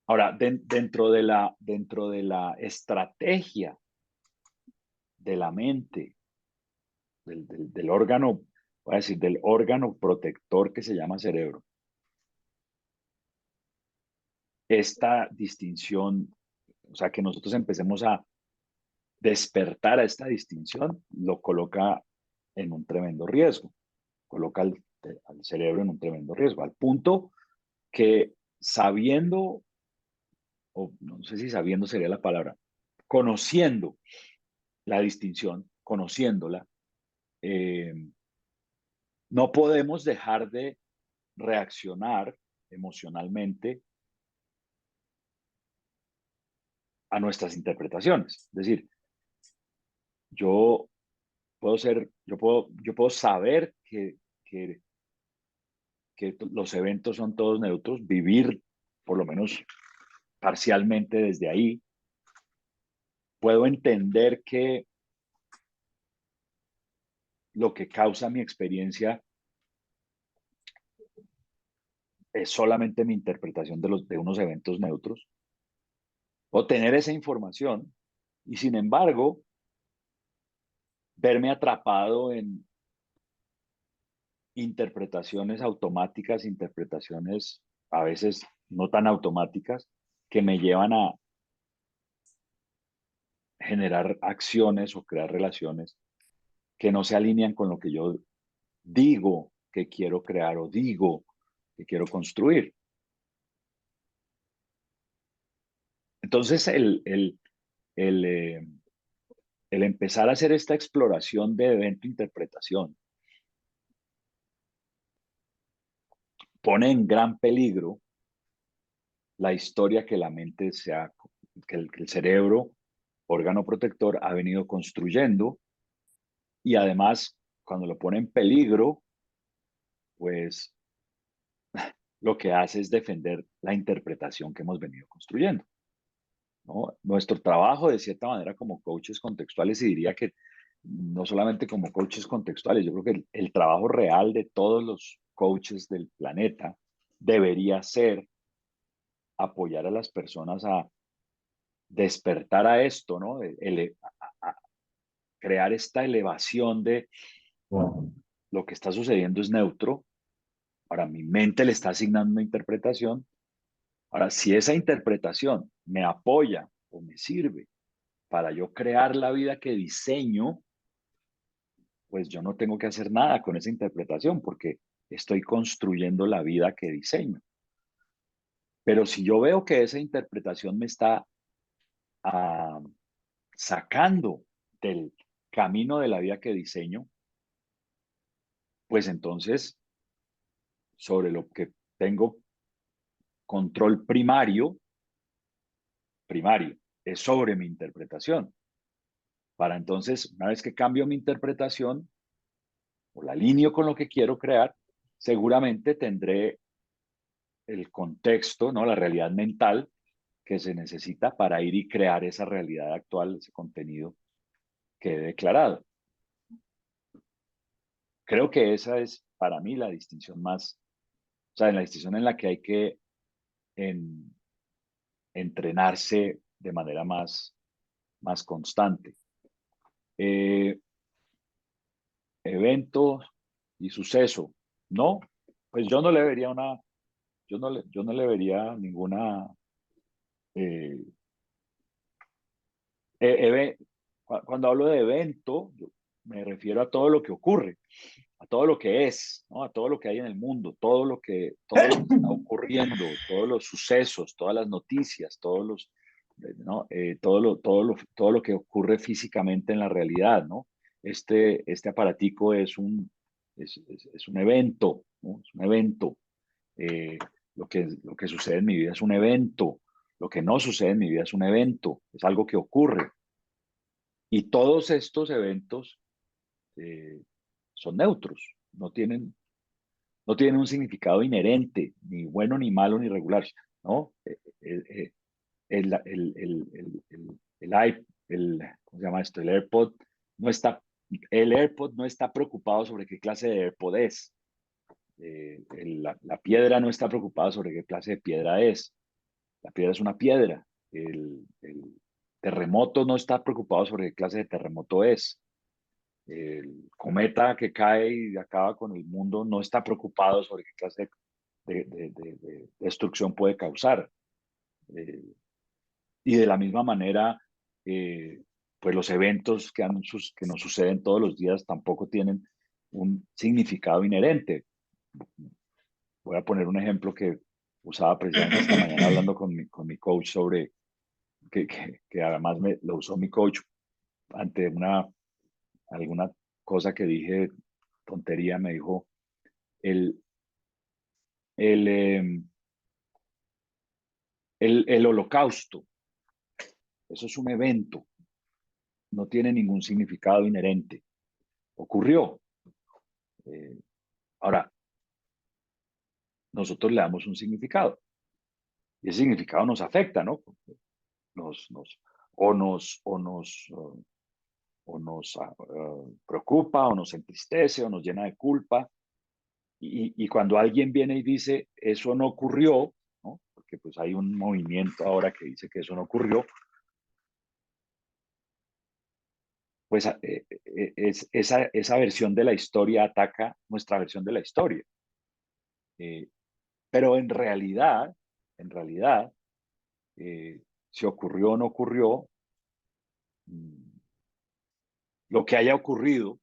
Ahora, dentro de la estrategia de la mente, del órgano, voy a decir, del órgano protector que se llama cerebro, esta distinción, o sea, que nosotros empecemos a despertar a esta distinción, lo coloca en un tremendo riesgo, coloca al cerebro en un tremendo riesgo, al punto que sabiendo, o no sé si sabiendo sería la palabra, conociendo la distinción, conociéndola, eh, no podemos dejar de reaccionar emocionalmente a nuestras interpretaciones. Es decir, yo yo puedo saber que los eventos son todos neutros, vivir por lo menos parcialmente desde ahí. Puedo entender que lo que causa mi experiencia es solamente mi interpretación de unos eventos neutros. Puedo tener esa información y sin embargo verme atrapado en interpretaciones automáticas, interpretaciones a veces no tan automáticas, que me llevan a generar acciones o crear relaciones que no se alinean con lo que yo digo que quiero crear o digo que quiero construir. Entonces, el empezar a hacer esta exploración de evento-interpretación pone en gran peligro la historia que la mente que el cerebro, órgano protector, ha venido construyendo y además, cuando lo pone en peligro, pues lo que hace es defender la interpretación que hemos venido construyendo, ¿no? Nuestro trabajo, de cierta manera, como coaches contextuales, y diría que no solamente como coaches contextuales, yo creo que el trabajo real de todos los coaches del planeta debería ser apoyar a las personas a despertar a esto, ¿no? A crear esta elevación de lo que está sucediendo es neutro. Ahora mi mente le está asignando una interpretación. Ahora, si esa interpretación me apoya o me sirve para yo crear la vida que diseño, pues yo no tengo que hacer nada con esa interpretación porque estoy construyendo la vida que diseño. Pero si yo veo que esa interpretación me está sacando del camino de la vida que diseño, pues entonces sobre lo que tengo control primario es sobre mi interpretación. para entonces, una vez que cambio mi interpretación o la alineo con lo que quiero crear, seguramente tendré el contexto, ¿no? La realidad mental que se necesita para ir y crear esa realidad actual, ese contenido que he declarado. Creo que esa es para mí la distinción más, o sea, la distinción en la que hay que entrenarse de manera más constante. Evento y suceso, ¿no? Pues yo no le vería yo no le vería ninguna cuando hablo de evento, me refiero a todo lo que ocurre, a todo lo que es, ¿no? A todo lo que hay en el mundo, todo lo que está ocurriendo, todos los sucesos, todas las noticias, ¿no? Todo lo que ocurre físicamente en la realidad, ¿no? Este aparatico es un evento, ¿no? Es un evento. Eh, lo que sucede en mi vida es un evento. Lo que no sucede en mi vida es un evento, es algo que ocurre. Y todos estos eventos son neutros, no tienen un significado inherente, ni bueno, ni malo, ni regular, ¿no? El, el, el, ¿cómo se llama esto? El AirPod no está preocupado sobre qué clase de AirPod es. La piedra no está preocupada sobre qué clase de piedra es. La piedra es una piedra. El terremoto no está preocupado sobre qué clase de terremoto es. El cometa que cae y acaba con el mundo no está preocupado sobre qué clase de destrucción puede causar. Y de la misma manera, pues los eventos que nos suceden todos los días tampoco tienen un significado inherente. Voy a poner un ejemplo que usaba precisamente esta mañana hablando con mi coach sobre, que además lo usó mi coach ante alguna cosa que dije, tontería, me dijo, el, el, eh, el holocausto, eso es un evento, no tiene ningún significado inherente, ocurrió. Ahora, nosotros le damos un significado y ese significado nos afecta, ¿no? Nos, nos, o nos, o nos, o nos preocupa, o nos entristece, o nos llena de culpa. Y cuando alguien viene y dice, eso no ocurrió, ¿no? Porque pues hay un movimiento ahora que dice que eso no ocurrió, pues esa versión de la historia ataca nuestra versión de la historia. Pero en realidad, si ocurrió o no ocurrió, lo que haya ocurrido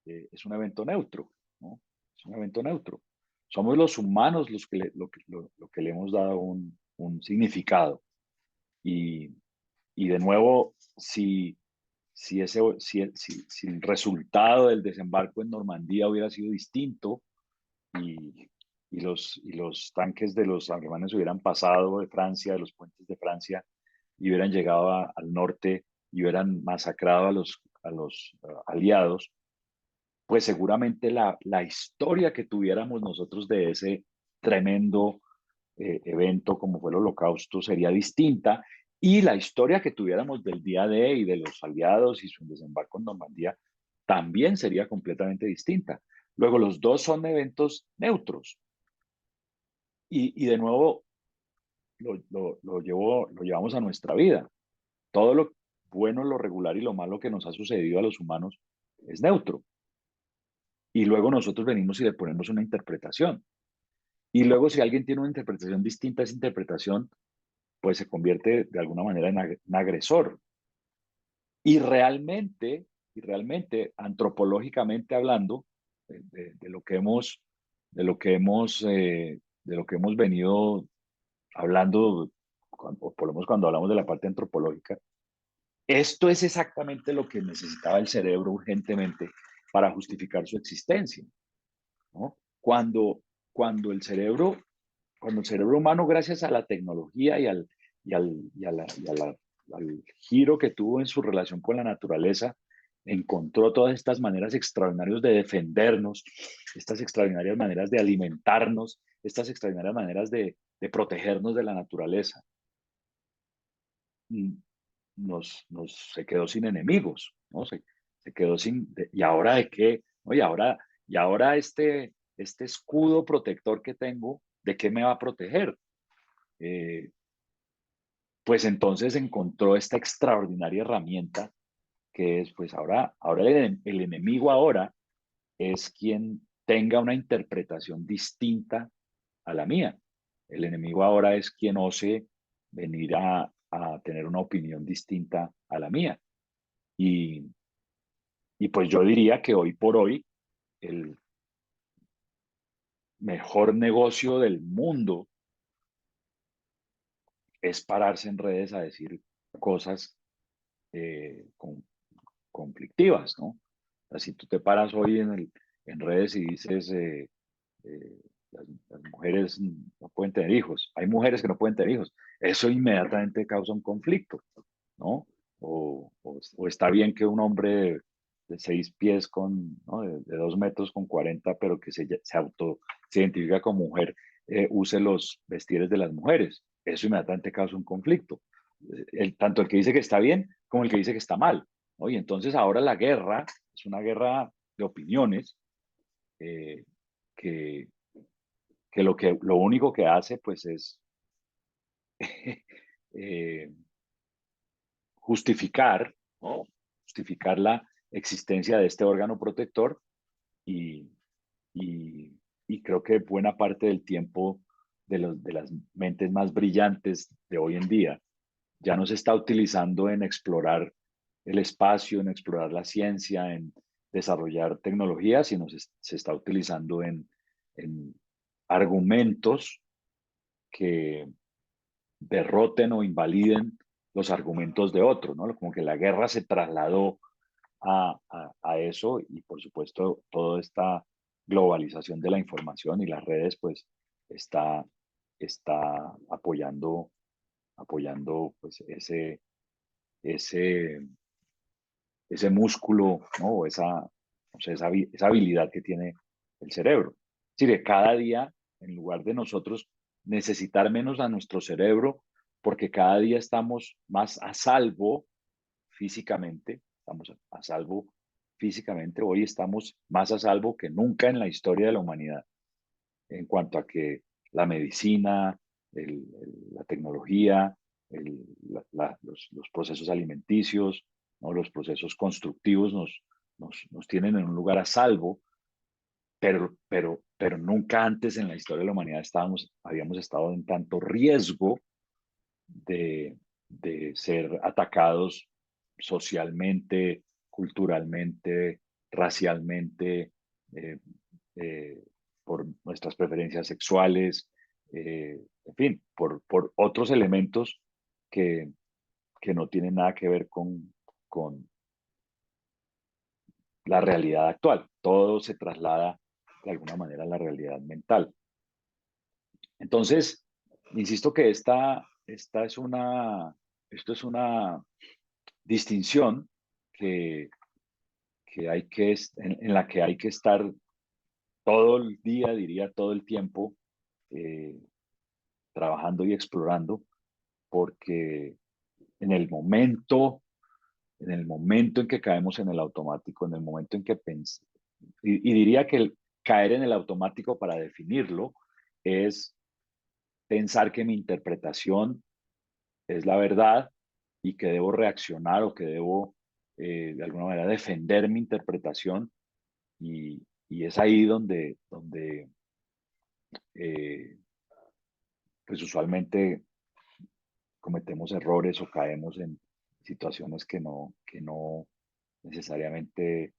es un evento neutro, ¿no? Es un evento neutro. Somos los humanos los que lo que le hemos dado un significado. Y de nuevo, si el resultado del desembarco en Normandía hubiera sido distinto y los tanques de los alemanes hubieran pasado de Francia, de los puentes de Francia, y hubieran llegado al norte y hubieran masacrado a los aliados, pues seguramente la historia que tuviéramos nosotros de ese tremendo evento como fue el Holocausto sería distinta, y la historia que tuviéramos del día D y de los aliados y su desembarco en Normandía también sería completamente distinta. Luego, los dos son eventos neutros. Y de nuevo, lo llevamos a nuestra vida. Todo lo bueno, lo regular y lo malo que nos ha sucedido a los humanos es neutro. Y luego nosotros venimos y le ponemos una interpretación. Y luego si alguien tiene una interpretación distinta a esa interpretación, pues se convierte de alguna manera en agresor. Y realmente, antropológicamente hablando, de lo que hemos, de lo que hemos venido hablando, o por lo menos cuando hablamos de la parte antropológica, esto es exactamente lo que necesitaba el cerebro urgentemente para justificar su existencia, ¿no? Cuando el cerebro humano, gracias a la tecnología y a la al giro que tuvo en su relación con la naturaleza, encontró todas estas maneras extraordinarias de defendernos, estas extraordinarias maneras de alimentarnos, estas extraordinarias maneras de protegernos de la naturaleza. Se quedó sin enemigos, ¿no? Se quedó sin, ¿y ahora de qué? ¿No? Y ahora este escudo protector que tengo, ¿de qué me va a proteger? Pues entonces encontró esta extraordinaria herramienta que es, pues ahora el enemigo ahora es quien tenga una interpretación distinta a la mía. El enemigo ahora es quien ose venir a tener una opinión distinta a la mía. Y, y pues yo diría que hoy por hoy el mejor negocio del mundo es pararse en redes a decir cosas conflictivas, ¿no? O sea, si tú te paras hoy en redes y dices las mujeres no pueden tener hijos, hay mujeres que no pueden tener hijos, eso inmediatamente causa un conflicto, ¿no? O está bien que un hombre de 6 pies ¿no? de 2 metros con 40, pero que se identifica como mujer, use los vestires de las mujeres. Eso inmediatamente causa un conflicto. Tanto el que dice que está bien como el que dice que está mal, ¿no? Y entonces ahora la guerra es una guerra de opiniones eh, que, lo único que hace pues es eh, justificar, ¿no? Justificar la existencia de este órgano protector y, y, y creo que buena parte del tiempo de las mentes más brillantes de hoy en día ya no se está utilizando en explorar el espacio, en explorar la ciencia, en desarrollar tecnología, sino se está utilizando en argumentos que derroten o invaliden los argumentos de otros, ¿no? Como que la guerra se trasladó a eso y por supuesto toda esta globalización de la información y las redes pues está, está apoyando pues ese, ese músculo, ¿no? O no sé, esa habilidad que tiene el cerebro. Es decir, cada día, en lugar de nosotros necesitar menos a nuestro cerebro, porque cada día estamos más a salvo físicamente, estamos a salvo físicamente, hoy estamos más a salvo que nunca en la historia de la humanidad, en cuanto a que la medicina, la tecnología, los procesos alimenticios, ¿no? Los procesos constructivos nos tienen en un lugar a salvo, pero nunca antes en la historia de la humanidad habíamos estado en tanto riesgo de ser atacados socialmente, culturalmente, racialmente, eh, eh, por nuestras preferencias sexuales, en fin, por otros elementos que, que no tienen nada que ver con la realidad actual. Todo se traslada de alguna manera a la realidad mental. Entonces, insisto que esto es una distinción que, en la que hay que estar todo el día, diría todo el tiempo, eh, trabajando y explorando, porque en el momento, en el momento en que caemos en el automático, en el momento en que pensamos, y diría que el caer en el automático para definirlo es pensar que mi interpretación es la verdad y que debo reaccionar o que debo de alguna manera defender mi interpretación y es ahí donde eh, pues usualmente cometemos errores o caemos en situaciones que no necesariamente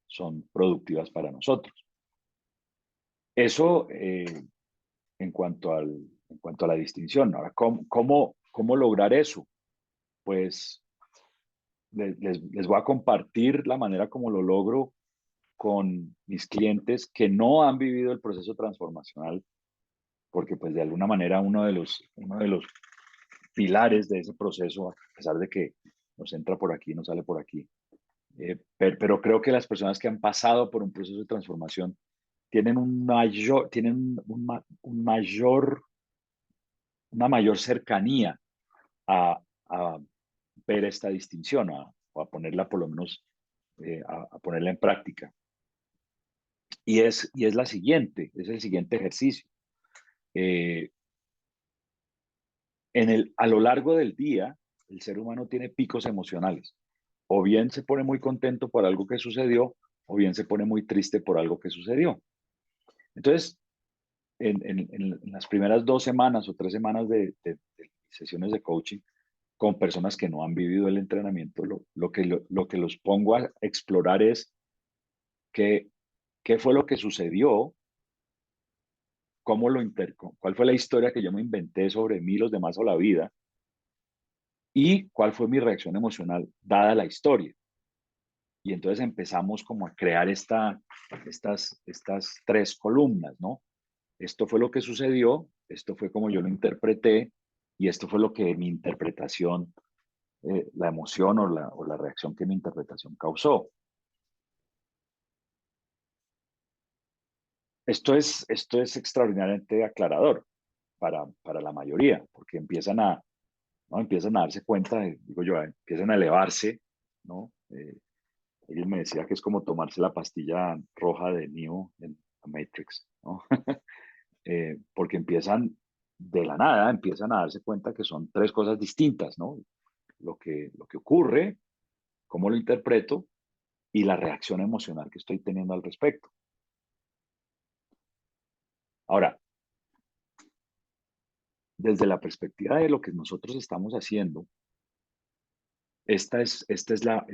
son productivas para nosotros. Eso en cuanto a la distinción. Ahora, ¿cómo lograr eso? Pues les voy a compartir la manera como lo logro con mis clientes que no han vivido el proceso transformacional, porque pues de alguna manera uno de los pilares de ese proceso, a pesar de que nos entra por aquí, nos sale por aquí. Pero creo que las personas que han pasado por un proceso de transformación tienen una mayor cercanía a ver esta distinción, o a ponerla por lo menos, a ponerla en práctica. Y es la siguiente, es el siguiente ejercicio. A lo largo del día, el ser humano tiene picos emocionales. O bien se pone muy contento por algo que sucedió, o bien se pone muy triste por algo que sucedió. Entonces, en las primeras 2 semanas o 3 semanas de sesiones de coaching con personas que no han vivido el entrenamiento, lo que los pongo a explorar es qué fue lo que sucedió, cuál fue la historia que yo me inventé sobre mí, los demás o la vida, y cuál fue mi reacción emocional dada la historia. Y entonces empezamos como a crear estas 3 columnas, ¿no? Esto fue lo que sucedió, esto fue como yo lo interpreté, y esto fue lo que mi interpretación, la emoción o la reacción que mi interpretación causó. Esto es extraordinariamente aclarador para la mayoría, porque empiezan a darse cuenta, digo yo, empiezan a elevarse, ¿no? Él me decía que es como tomarse la pastilla roja de Neo en Matrix, ¿no? Porque empiezan de la nada, empiezan a darse cuenta que son 3 cosas distintas, ¿no? Lo que ocurre, cómo lo interpreto y la reacción emocional que estoy teniendo al respecto. Ahora, desde la perspectiva de lo que nosotros estamos haciendo, esta es la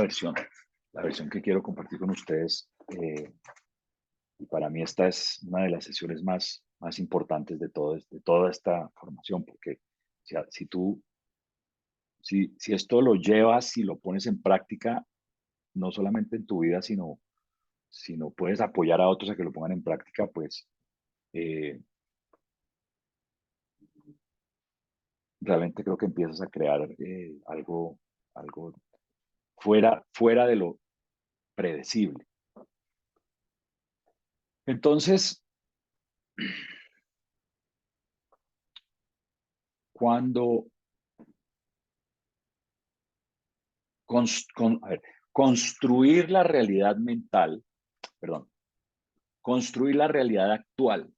versión que quiero compartir con ustedes. Y para mí esta es una de las sesiones más importantes de toda esta formación, porque si esto lo llevas y lo pones en práctica, no solamente en tu vida, sino puedes apoyar a otros a que lo pongan en práctica, pues realmente creo que empiezas a crear algo fuera de lo predecible. Entonces, cuando construir la realidad mental, perdón, construir la realidad actual,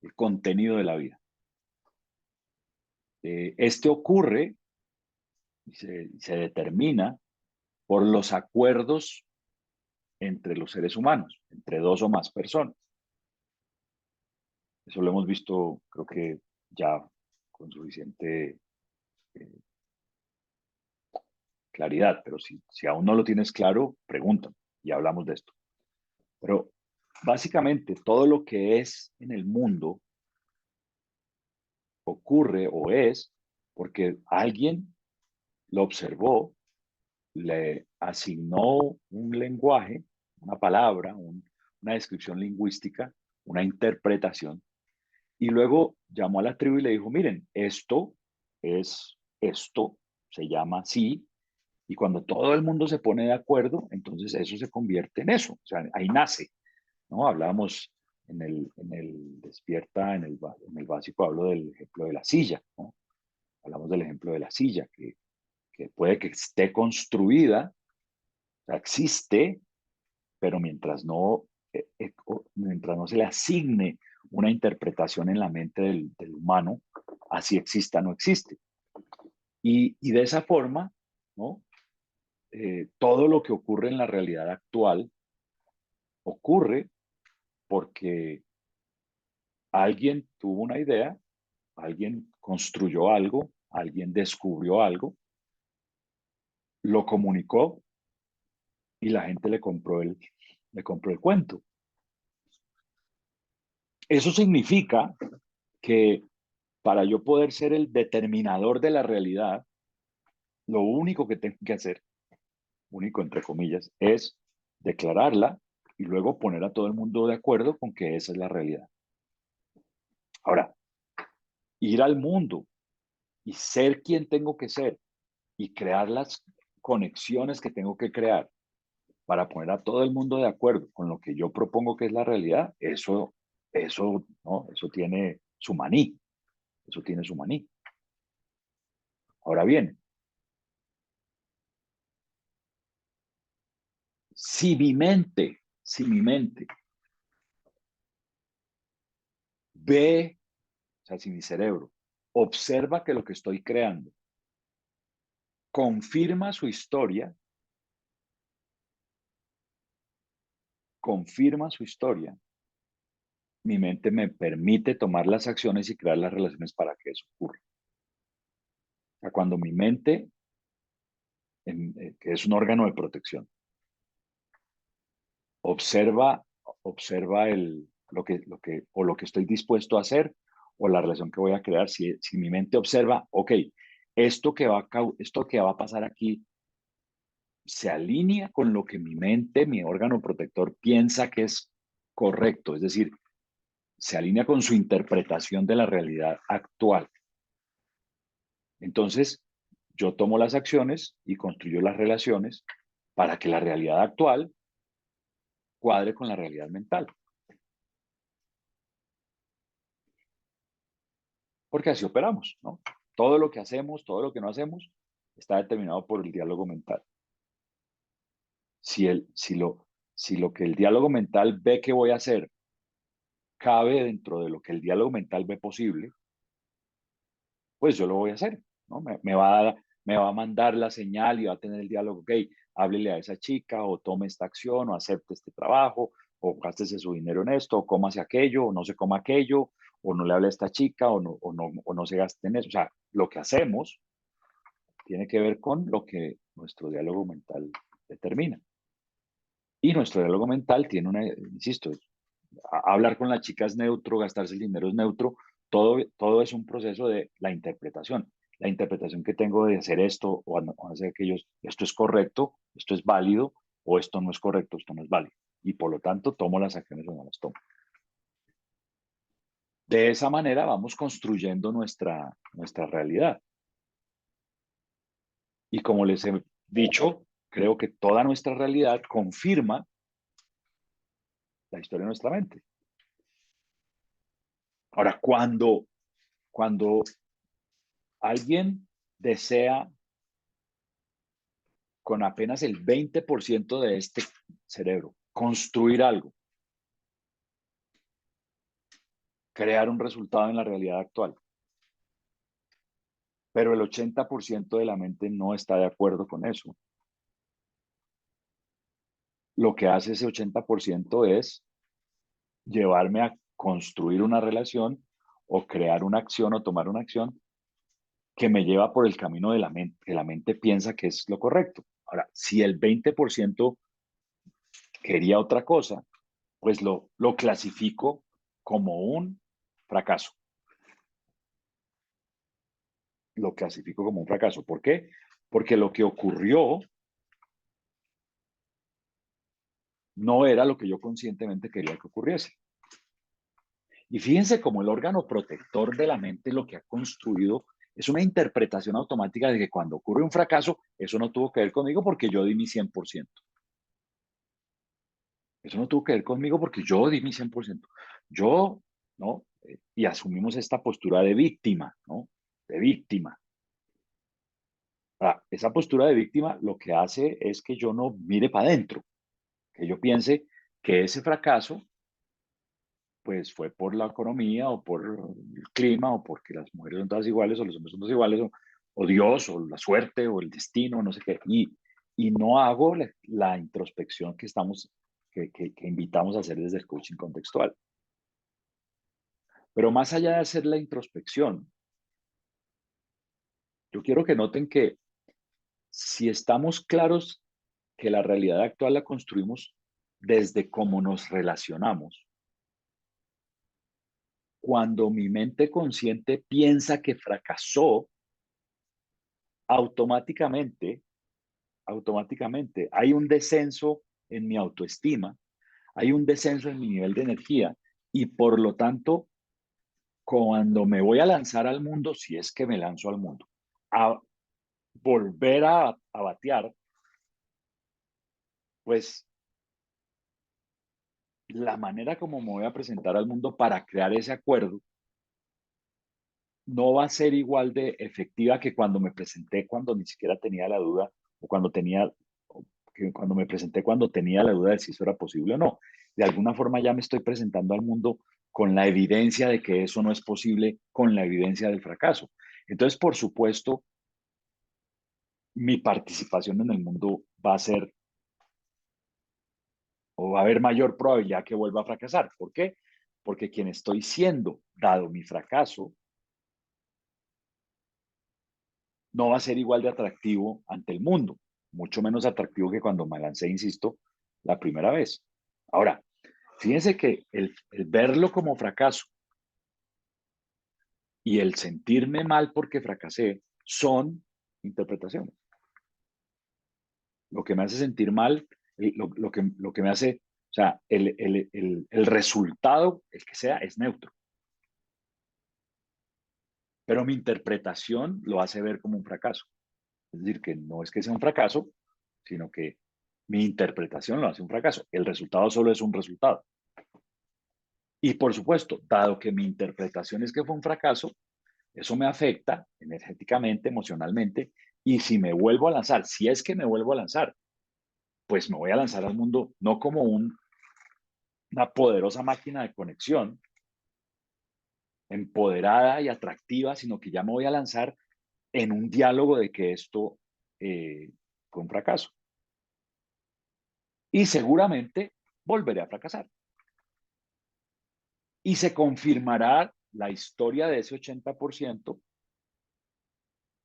el contenido de la vida. Este ocurre y se determina por los acuerdos entre los seres humanos, entre 2 o más personas. Eso lo hemos visto, creo que ya con suficiente claridad, pero si aún no lo tienes claro, pregúntame y hablamos de esto. Pero básicamente todo lo que es en el mundo ocurre o es porque alguien lo observó, le asignó un lenguaje, una palabra, una descripción lingüística, una interpretación, y luego llamó a la tribu y le dijo, miren, esto es esto, se llama así, y cuando todo el mundo se pone de acuerdo, entonces eso se convierte en eso, o sea, ahí nace, ¿no? Hablábamos en el despierta, en el básico, hablo del ejemplo de la silla, ¿no? Hablamos del ejemplo de la silla, que puede que esté construida, o sea, existe, pero mientras no se le asigne una interpretación en la mente del humano, así exista, no existe. Y de esa forma, ¿no? Todo lo que ocurre en la realidad actual ocurre porque alguien tuvo una idea, alguien construyó algo, alguien descubrió algo, lo comunicó y la gente le compró el cuento. Eso significa que para yo poder ser el determinador de la realidad, lo único que tengo que hacer, único entre comillas, es declararla y luego poner a todo el mundo de acuerdo con que esa es la realidad. Ahora, ir al mundo y ser quien tengo que ser y crear las conexiones que tengo que crear para poner a todo el mundo de acuerdo con lo que yo propongo que es la realidad, ¿no? Eso tiene su maní, eso tiene su maní. Ahora bien, si mi mente ve, o sea, si mi cerebro observa que lo que estoy creando confirma su historia, mi mente me permite tomar las acciones y crear las relaciones para que eso ocurra. O sea, cuando mi mente, que es un órgano de protección, observa, lo que estoy dispuesto a hacer o la relación que voy a crear, si mi mente observa, ok, esto que va a pasar aquí se alinea con lo que mi mente, mi órgano protector piensa que es correcto, es decir, se alinea con su interpretación de la realidad actual. Entonces, yo tomo las acciones y construyo las relaciones para que la realidad actual cuadre con la realidad mental. Porque así operamos, ¿no? Todo lo que hacemos, todo lo que no hacemos, está determinado por el diálogo mental. Si lo que el diálogo mental ve que voy a hacer cabe dentro de lo que el diálogo mental ve posible, pues yo lo voy a hacer, ¿no? Me va a mandar la señal y va a tener el diálogo, ok, háblele a esa chica o tome esta acción o acepte este trabajo o gástese su dinero en esto o cómase aquello o no se coma aquello o no le hable a esta chica o no se gaste en eso. O sea, lo que hacemos tiene que ver con lo que nuestro diálogo mental determina. Y nuestro diálogo mental tiene insisto, hablar con la chica es neutro, gastarse el dinero es neutro, todo es un proceso de la interpretación. La interpretación que tengo de hacer esto o hacer aquello, esto es correcto, esto es válido, o esto no es correcto, esto no es válido. Y por lo tanto, tomo las acciones o no las tomo. De esa manera vamos construyendo nuestra realidad. Y como les he dicho, creo que toda nuestra realidad confirma la historia de nuestra mente. Ahora, cuando alguien desea con apenas el 20% de este cerebro construir algo, crear un resultado en la realidad actual, pero el 80% de la mente no está de acuerdo con eso. Lo que hace ese 80% es llevarme a construir una relación o crear una acción o tomar una acción que me lleva por el camino de la mente, que la mente piensa que es lo correcto. Ahora, si el 20% quería otra cosa, pues lo clasifico como un fracaso. Lo clasifico como un fracaso. ¿Por qué? Porque lo que ocurrió no era lo que yo conscientemente quería que ocurriese. Y fíjense cómo el órgano protector de la mente lo que ha construido es una interpretación automática de que cuando ocurre un fracaso, eso no tuvo que ver conmigo porque yo di mi 100%. Eso no tuvo que ver conmigo porque yo di mi 100%. Yo, ¿no? Y asumimos esta postura de víctima, ¿no? De víctima. Ahora, esa postura de víctima lo que hace es que yo no mire para adentro, que yo piense que ese fracaso pues fue por la economía o por el clima o porque las mujeres son todas iguales o los hombres son todos iguales o Dios o la suerte o el destino, no sé qué. Y no hago la introspección que invitamos a hacer desde el coaching contextual. Pero más allá de hacer la introspección, yo quiero que noten que si estamos claros que la realidad actual la construimos desde cómo nos relacionamos, cuando mi mente consciente piensa que fracasó, automáticamente hay un descenso en mi autoestima, hay un descenso en mi nivel de energía y por lo tanto cuando me voy a lanzar al mundo, si es que me lanzo al mundo, a volver a batear, pues la manera como me voy a presentar al mundo para crear ese acuerdo no va a ser igual de efectiva que cuando me presenté cuando ni siquiera tenía la duda o cuando tenía, que cuando me presenté cuando tenía la duda de si eso era posible o no. De alguna forma ya me estoy presentando al mundo con la evidencia de que eso no es posible, con la evidencia del fracaso. Entonces, por supuesto, mi participación en el mundo va a ser o va a haber mayor probabilidad que vuelva a fracasar. ¿Por qué? Porque quien estoy siendo, dado mi fracaso, no va a ser igual de atractivo ante el mundo, mucho menos atractivo que cuando me lancé, insisto, la primera vez. Ahora, fíjense que el verlo como fracaso y el sentirme mal porque fracasé son interpretaciones. Lo que me hace sentir mal, lo que me hace, o sea, el resultado, el que sea, es neutro. Pero mi interpretación lo hace ver como un fracaso. Es decir, que no es que sea un fracaso, sino que mi interpretación lo hace un fracaso. El resultado solo es un resultado. Y por supuesto, dado que mi interpretación es que fue un fracaso, eso me afecta energéticamente, emocionalmente, y si me vuelvo a lanzar, si es que me vuelvo a lanzar, pues me voy a lanzar al mundo no como una poderosa máquina de conexión, empoderada y atractiva, sino que ya me voy a lanzar en un diálogo de que esto fue un fracaso. Y seguramente volveré a fracasar. Y se confirmará la historia de ese 80%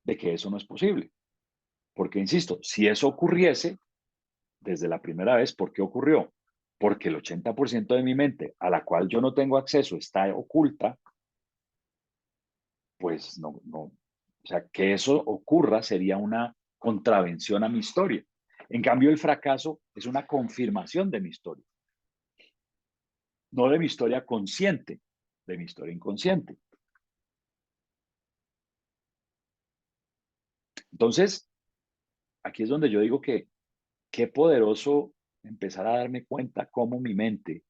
de que eso no es posible. Porque, insisto, si eso ocurriese desde la primera vez, ¿por qué ocurrió? Porque el 80% de mi mente, a la cual yo no tengo acceso, está oculta, pues no, o sea, que eso ocurra sería una contravención a mi historia. En cambio, el fracaso es una confirmación de mi historia, no de mi historia consciente, de mi historia inconsciente. Entonces, aquí es donde yo digo que qué poderoso empezar a darme cuenta cómo mi mente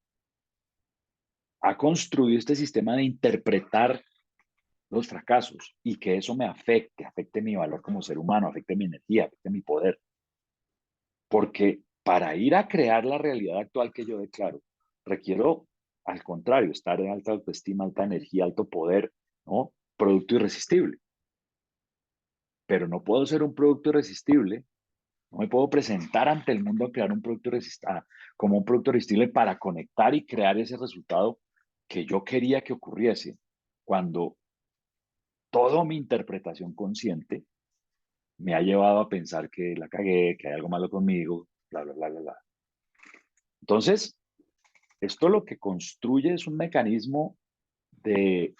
ha construido este sistema de interpretar los fracasos y que eso me afecte mi valor como ser humano, afecte mi energía, afecte mi poder. Porque para ir a crear la realidad actual que yo declaro, requiero, al contrario, estar en alta autoestima, alta energía, alto poder, ¿no? Producto irresistible. Pero no puedo ser un producto irresistible, no me puedo presentar ante el mundo a crear un producto como un producto irresistible para conectar y crear ese resultado que yo quería que ocurriese cuando toda mi interpretación consciente me ha llevado a pensar que la cagué, que hay algo malo conmigo, bla, bla, bla, bla, bla. Entonces, esto lo que construye es un mecanismo de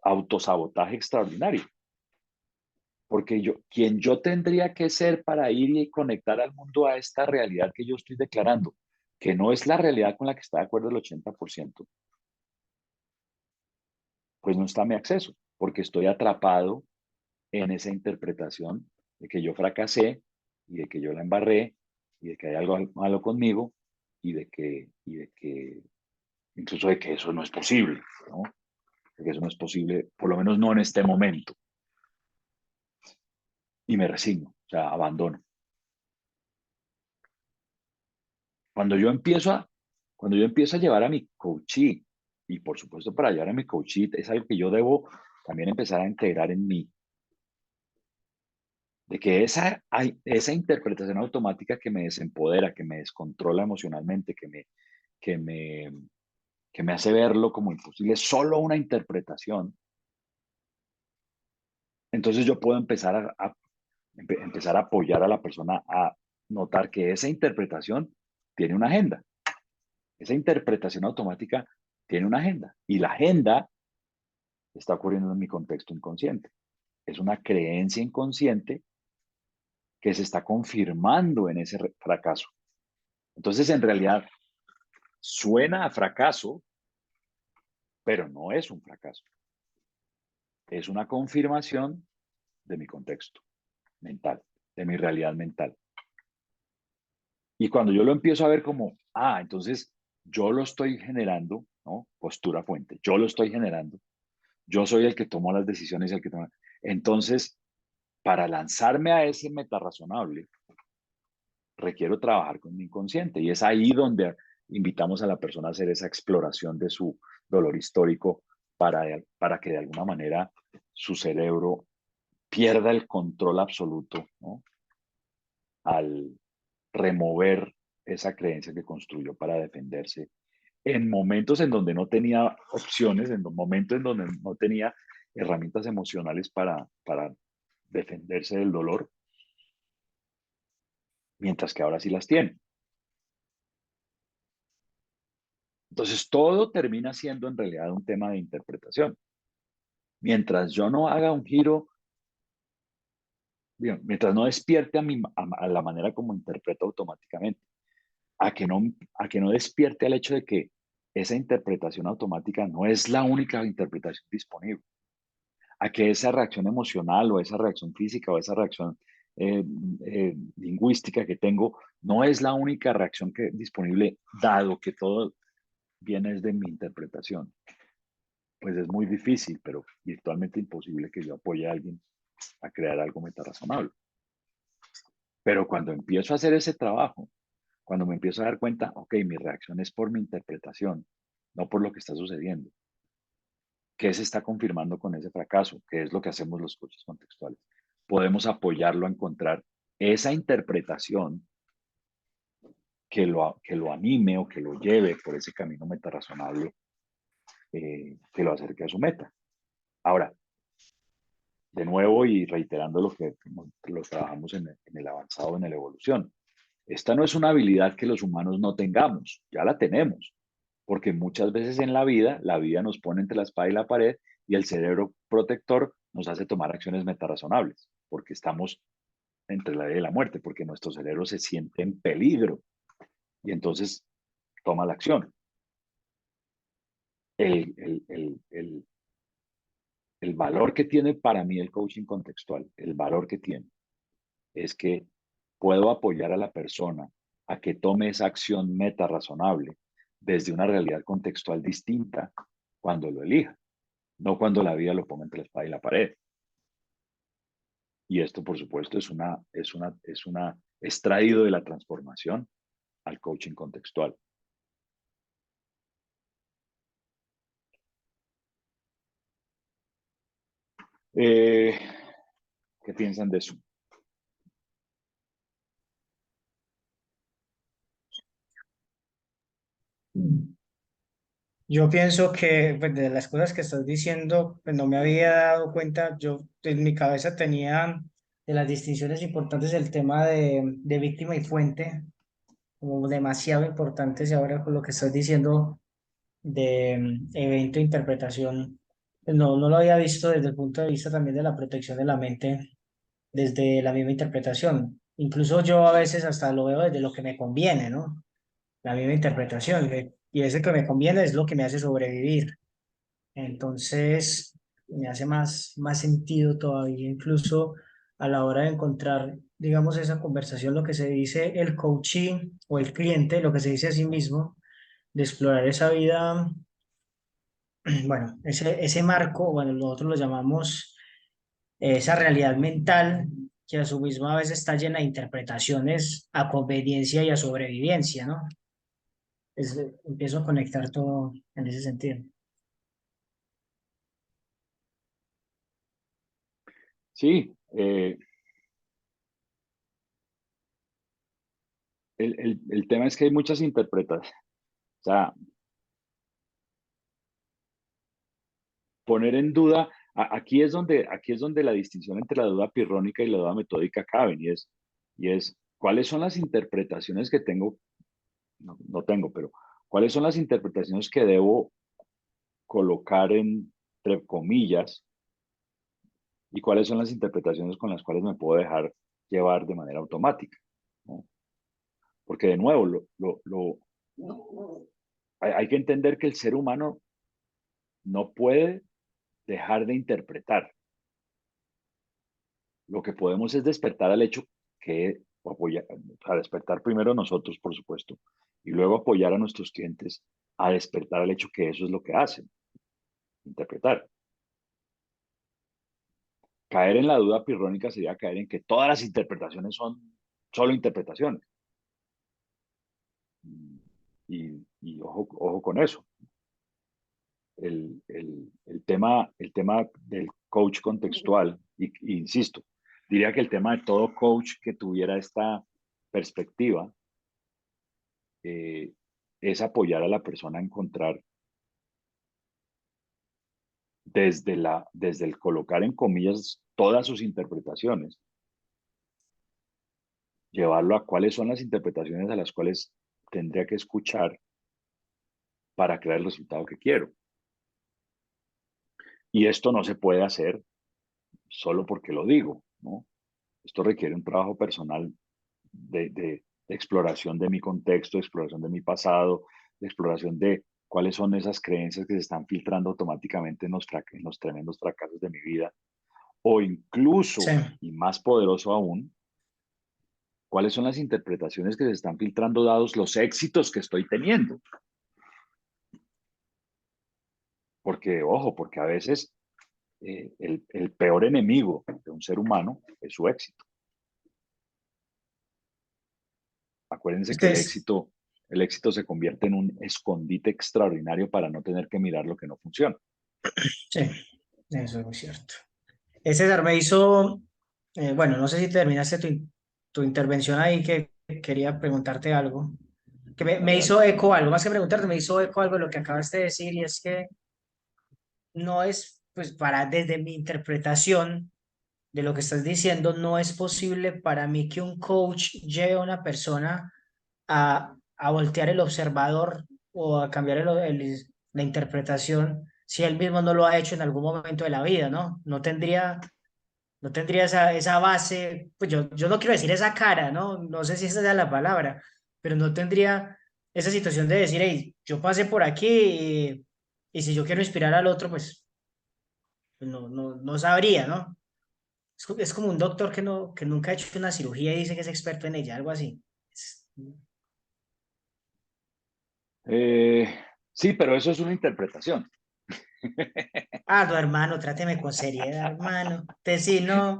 autosabotaje extraordinario. Porque quien yo tendría que ser para ir y conectar al mundo a esta realidad que yo estoy declarando, que no es la realidad con la que está de acuerdo el 80%, pues no está a mi acceso, porque estoy atrapado en esa interpretación de que yo fracasé y de que yo la embarré y de que hay algo malo conmigo y de que incluso de que eso no es posible, ¿no? De que eso no es posible, por lo menos no en este momento. Y me resigno, o sea, abandono. Cuando yo empiezo a, cuando yo empiezo a llevar a mi coachee, y por supuesto para llevar a mi coachee es algo que yo debo también empezar a integrar en mí, de que esa interpretación automática que me desempodera, que me descontrola emocionalmente, que me, que me hace verlo como imposible, solo una interpretación, entonces yo puedo empezar a apoyar a la persona a notar que esa interpretación tiene una agenda. Esa interpretación automática tiene una agenda y la agenda está ocurriendo en mi contexto inconsciente. Es una creencia inconsciente que se está confirmando en ese fracaso. Entonces, en realidad, suena a fracaso, pero no es un fracaso. Es una confirmación de mi contexto mental, de mi realidad mental. Y cuando yo lo empiezo a ver como, entonces yo lo estoy generando, ¿no? Postura fuente, yo lo estoy generando, yo soy el que tomó las decisiones, el que toma. Entonces, para lanzarme a ese metarrazonable, requiero trabajar con mi inconsciente. Y es ahí donde invitamos a la persona a hacer esa exploración de su dolor histórico para que de alguna manera su cerebro pierda el control absoluto, ¿no? Al remover esa creencia que construyó para defenderse en momentos en donde no tenía opciones, en momentos en donde no tenía herramientas emocionales para defenderse del dolor, mientras que ahora sí las tiene. Entonces, todo termina siendo en realidad un tema de interpretación. Mientras yo no haga un giro, bien, mientras no despierte a la manera como interpreto automáticamente, a que no despierte al hecho de que esa interpretación automática no es la única interpretación disponible, a que esa reacción emocional o esa reacción física o esa reacción lingüística que tengo no es la única reacción disponible, dado que todo viene de mi interpretación. Pues es muy difícil, pero virtualmente imposible que yo apoye a alguien a crear algo metarazonable. Pero cuando empiezo a hacer ese trabajo, cuando me empiezo a dar cuenta, ok, mi reacción es por mi interpretación, no por lo que está sucediendo. ¿Qué se está confirmando con ese fracaso? ¿Qué es lo que hacemos los coaches contextuales? Podemos apoyarlo a encontrar esa interpretación que lo anime o que lo lleve por ese camino metarazonable que lo acerque a su meta. Ahora, de nuevo y reiterando lo que lo trabajamos en el avanzado, en la evolución. Esta no es una habilidad que los humanos no tengamos, ya la tenemos, porque muchas veces en la vida nos pone entre la espada y la pared y el cerebro protector nos hace tomar acciones metarrazonables, porque estamos entre la vida y la muerte, porque nuestro cerebro se siente en peligro y entonces toma la acción. El, el, el, el, el valor que tiene para mí el coaching contextual, el valor que tiene, es que puedo apoyar a la persona a que tome esa acción meta razonable desde una realidad contextual distinta cuando lo elija, no cuando la vida lo ponga entre la espada y la pared. Y esto, por supuesto, es extraído de la transformación al coaching contextual. ¿Qué piensan de eso? Yo pienso que pues, de las cosas que estás diciendo, pues no me había dado cuenta, yo en mi cabeza tenía de las distinciones importantes el tema de víctima y fuente, como demasiado importantes, y ahora con lo que estás diciendo de evento e interpretación, pues no lo había visto desde el punto de vista también de la protección de la mente, desde la misma interpretación. Incluso yo a veces hasta lo veo desde lo que me conviene, ¿no? La misma interpretación, y ese que me conviene es lo que me hace sobrevivir. Entonces, me hace más sentido todavía, incluso a la hora de encontrar, digamos, esa conversación, lo que se dice el coachee o el cliente, lo que se dice a sí mismo, de explorar esa vida, bueno, ese marco, bueno, nosotros lo llamamos esa realidad mental, que a su misma vez está llena de interpretaciones a conveniencia y a sobrevivencia, ¿no? Empiezo a conectar todo en ese sentido. Sí, el tema es que hay muchas interpretaciones. O sea, poner en duda, aquí es donde la distinción entre la duda pirrónica y la duda metódica caben, y es cuáles son las interpretaciones que tengo, no tengo, pero cuáles son las interpretaciones que debo colocar entre comillas y cuáles son las interpretaciones con las cuales me puedo dejar llevar de manera automática, ¿no? Porque de nuevo, hay que entender que el ser humano no puede dejar de interpretar. Lo que podemos es despertar al hecho que apoyar, a despertar primero nosotros, por supuesto, y luego apoyar a nuestros clientes a despertar al hecho que eso es lo que hacen, interpretar. Caer en la duda pirrónica sería caer en que todas las interpretaciones son solo interpretaciones. Y ojo con eso. El tema del coach contextual, y insisto, diría que el tema de todo coach que tuviera esta perspectiva es apoyar a la persona a encontrar desde el colocar en comillas todas sus interpretaciones, llevarlo a cuáles son las interpretaciones a las cuales tendría que escuchar para crear el resultado que quiero. Y esto no se puede hacer solo porque lo digo, ¿no? Esto requiere un trabajo personal de exploración de mi contexto, de exploración de mi pasado, de exploración de cuáles son esas creencias que se están filtrando automáticamente en los tremendos fracasos de mi vida, o incluso, Sí. y más poderoso aún, cuáles son las interpretaciones que se están filtrando dados los éxitos que estoy teniendo. Porque, ojo, porque a veces el peor enemigo de un ser humano es su éxito. Acuérdense que Entonces, el éxito se convierte en un escondite extraordinario para no tener que mirar lo que no funciona. sí, eso es muy cierto. César me hizo, bueno, no sé si terminaste tu intervención ahí, que quería preguntarte algo, que me Dale, hizo dale. eco algo, más que preguntarte, me hizo eco algo de lo que acabaste de decir, y es que no es, pues desde mi interpretación de lo que estás diciendo, no es posible para mí que un coach lleve a una persona a voltear el observador o a cambiar la interpretación si él mismo no lo ha hecho en algún momento de la vida, ¿no? No tendría esa base, pues yo no quiero decir esa cara, ¿no? No sé si esa sea la palabra, pero no tendría esa situación de decir, hey, yo pasé por aquí y si yo quiero inspirar al otro, pues no sabría, ¿no? Es como un doctor que nunca ha hecho una cirugía y dice que es experto en ella, algo así. Es- Eh, sí, pero eso es una interpretación. No, hermano, tráteme con seriedad, hermano. Te sí, no.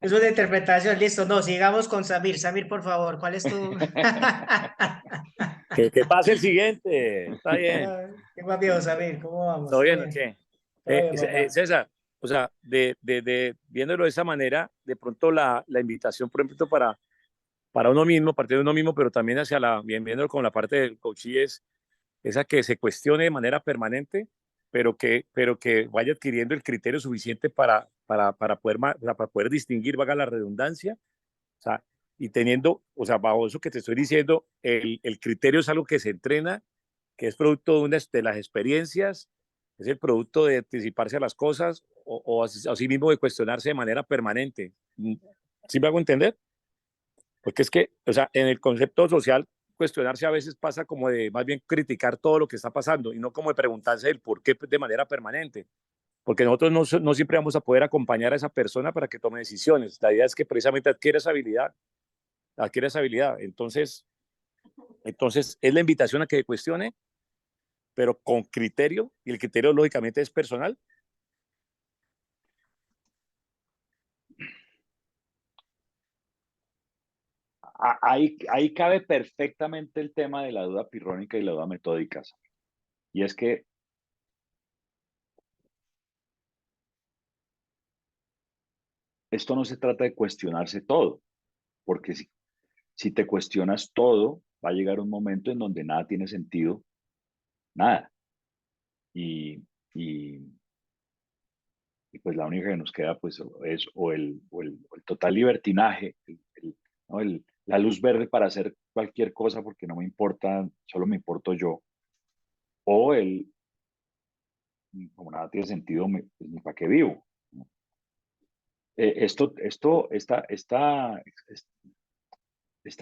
Es una interpretación, listo. No, sigamos con Samir. Samir, por favor, ¿cuál es tu...? Que pase el siguiente. Está bien. ¿Qué más, viejo Samir? ¿Cómo vamos? ¿Todo ¿Todo bien o bien? qué? Todo bien, papá. César, o sea, viéndolo de esa manera, de pronto la invitación, por ejemplo, para uno mismo, partir de uno mismo, pero también hacia viéndolo con la parte del coaching, es esa que se cuestione de manera permanente, pero que vaya adquiriendo el criterio suficiente para poder distinguir, valga la redundancia, o sea, y teniendo, o sea, bajo eso que te estoy diciendo, el criterio es algo que se entrena, que es producto de las experiencias, es el producto de anticiparse a las cosas o así mismo de cuestionarse de manera permanente. ¿Sí me hago entender? Porque es que, o sea, en el concepto social, cuestionarse a veces pasa como de más bien criticar todo lo que está pasando y no como de preguntarse el por qué de manera permanente. Porque nosotros no siempre vamos a poder acompañar a esa persona para que tome decisiones. La idea es que precisamente adquiere esa habilidad. Entonces es la invitación a que cuestione, pero con criterio, y el criterio lógicamente es personal. Ahí cabe perfectamente el tema de la duda pirrónica y la duda metódica. Y es que esto no se trata de cuestionarse todo, porque si te cuestionas todo, va a llegar un momento en donde nada tiene sentido, nada. Y, y, y pues la única que nos queda pues es o el total libertinaje, ¿no? La luz verde para hacer cualquier cosa porque no me importa, solo me importo yo, o como nada tiene sentido, pues, ni para qué vivo, ¿no? Esta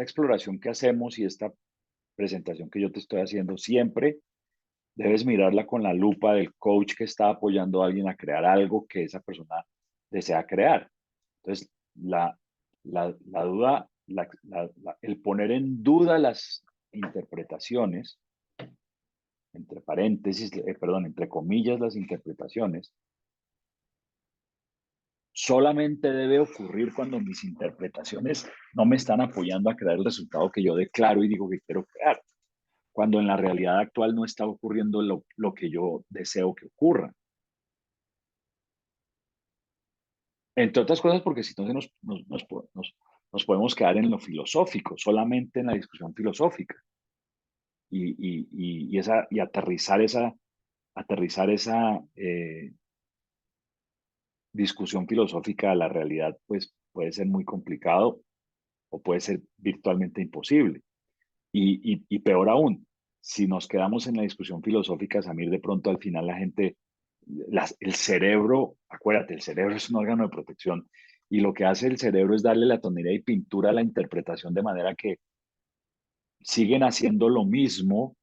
exploración que hacemos y esta presentación que yo te estoy haciendo siempre debes mirarla con la lupa del coach que está apoyando a alguien a crear algo que esa persona desea crear. Entonces, la duda, el poner en duda las interpretaciones, entre paréntesis, perdón, entre comillas, las interpretaciones, solamente debe ocurrir cuando mis interpretaciones no me están apoyando a crear el resultado que yo declaro y digo que quiero crear, cuando en la realidad actual no está ocurriendo lo que yo deseo que ocurra. Entre otras cosas, porque si no nos podemos quedar en lo filosófico, solamente en la discusión filosófica, y aterrizar esa discusión filosófica a la realidad, pues puede ser muy complicado o puede ser virtualmente imposible. Y peor aún, si nos quedamos en la discusión filosófica, Samir, de pronto al final la gente, el cerebro, acuérdate, el cerebro es un órgano de protección y lo que hace el cerebro es darle la tonalidad y pintura a la interpretación de manera que siguen haciendo lo mismo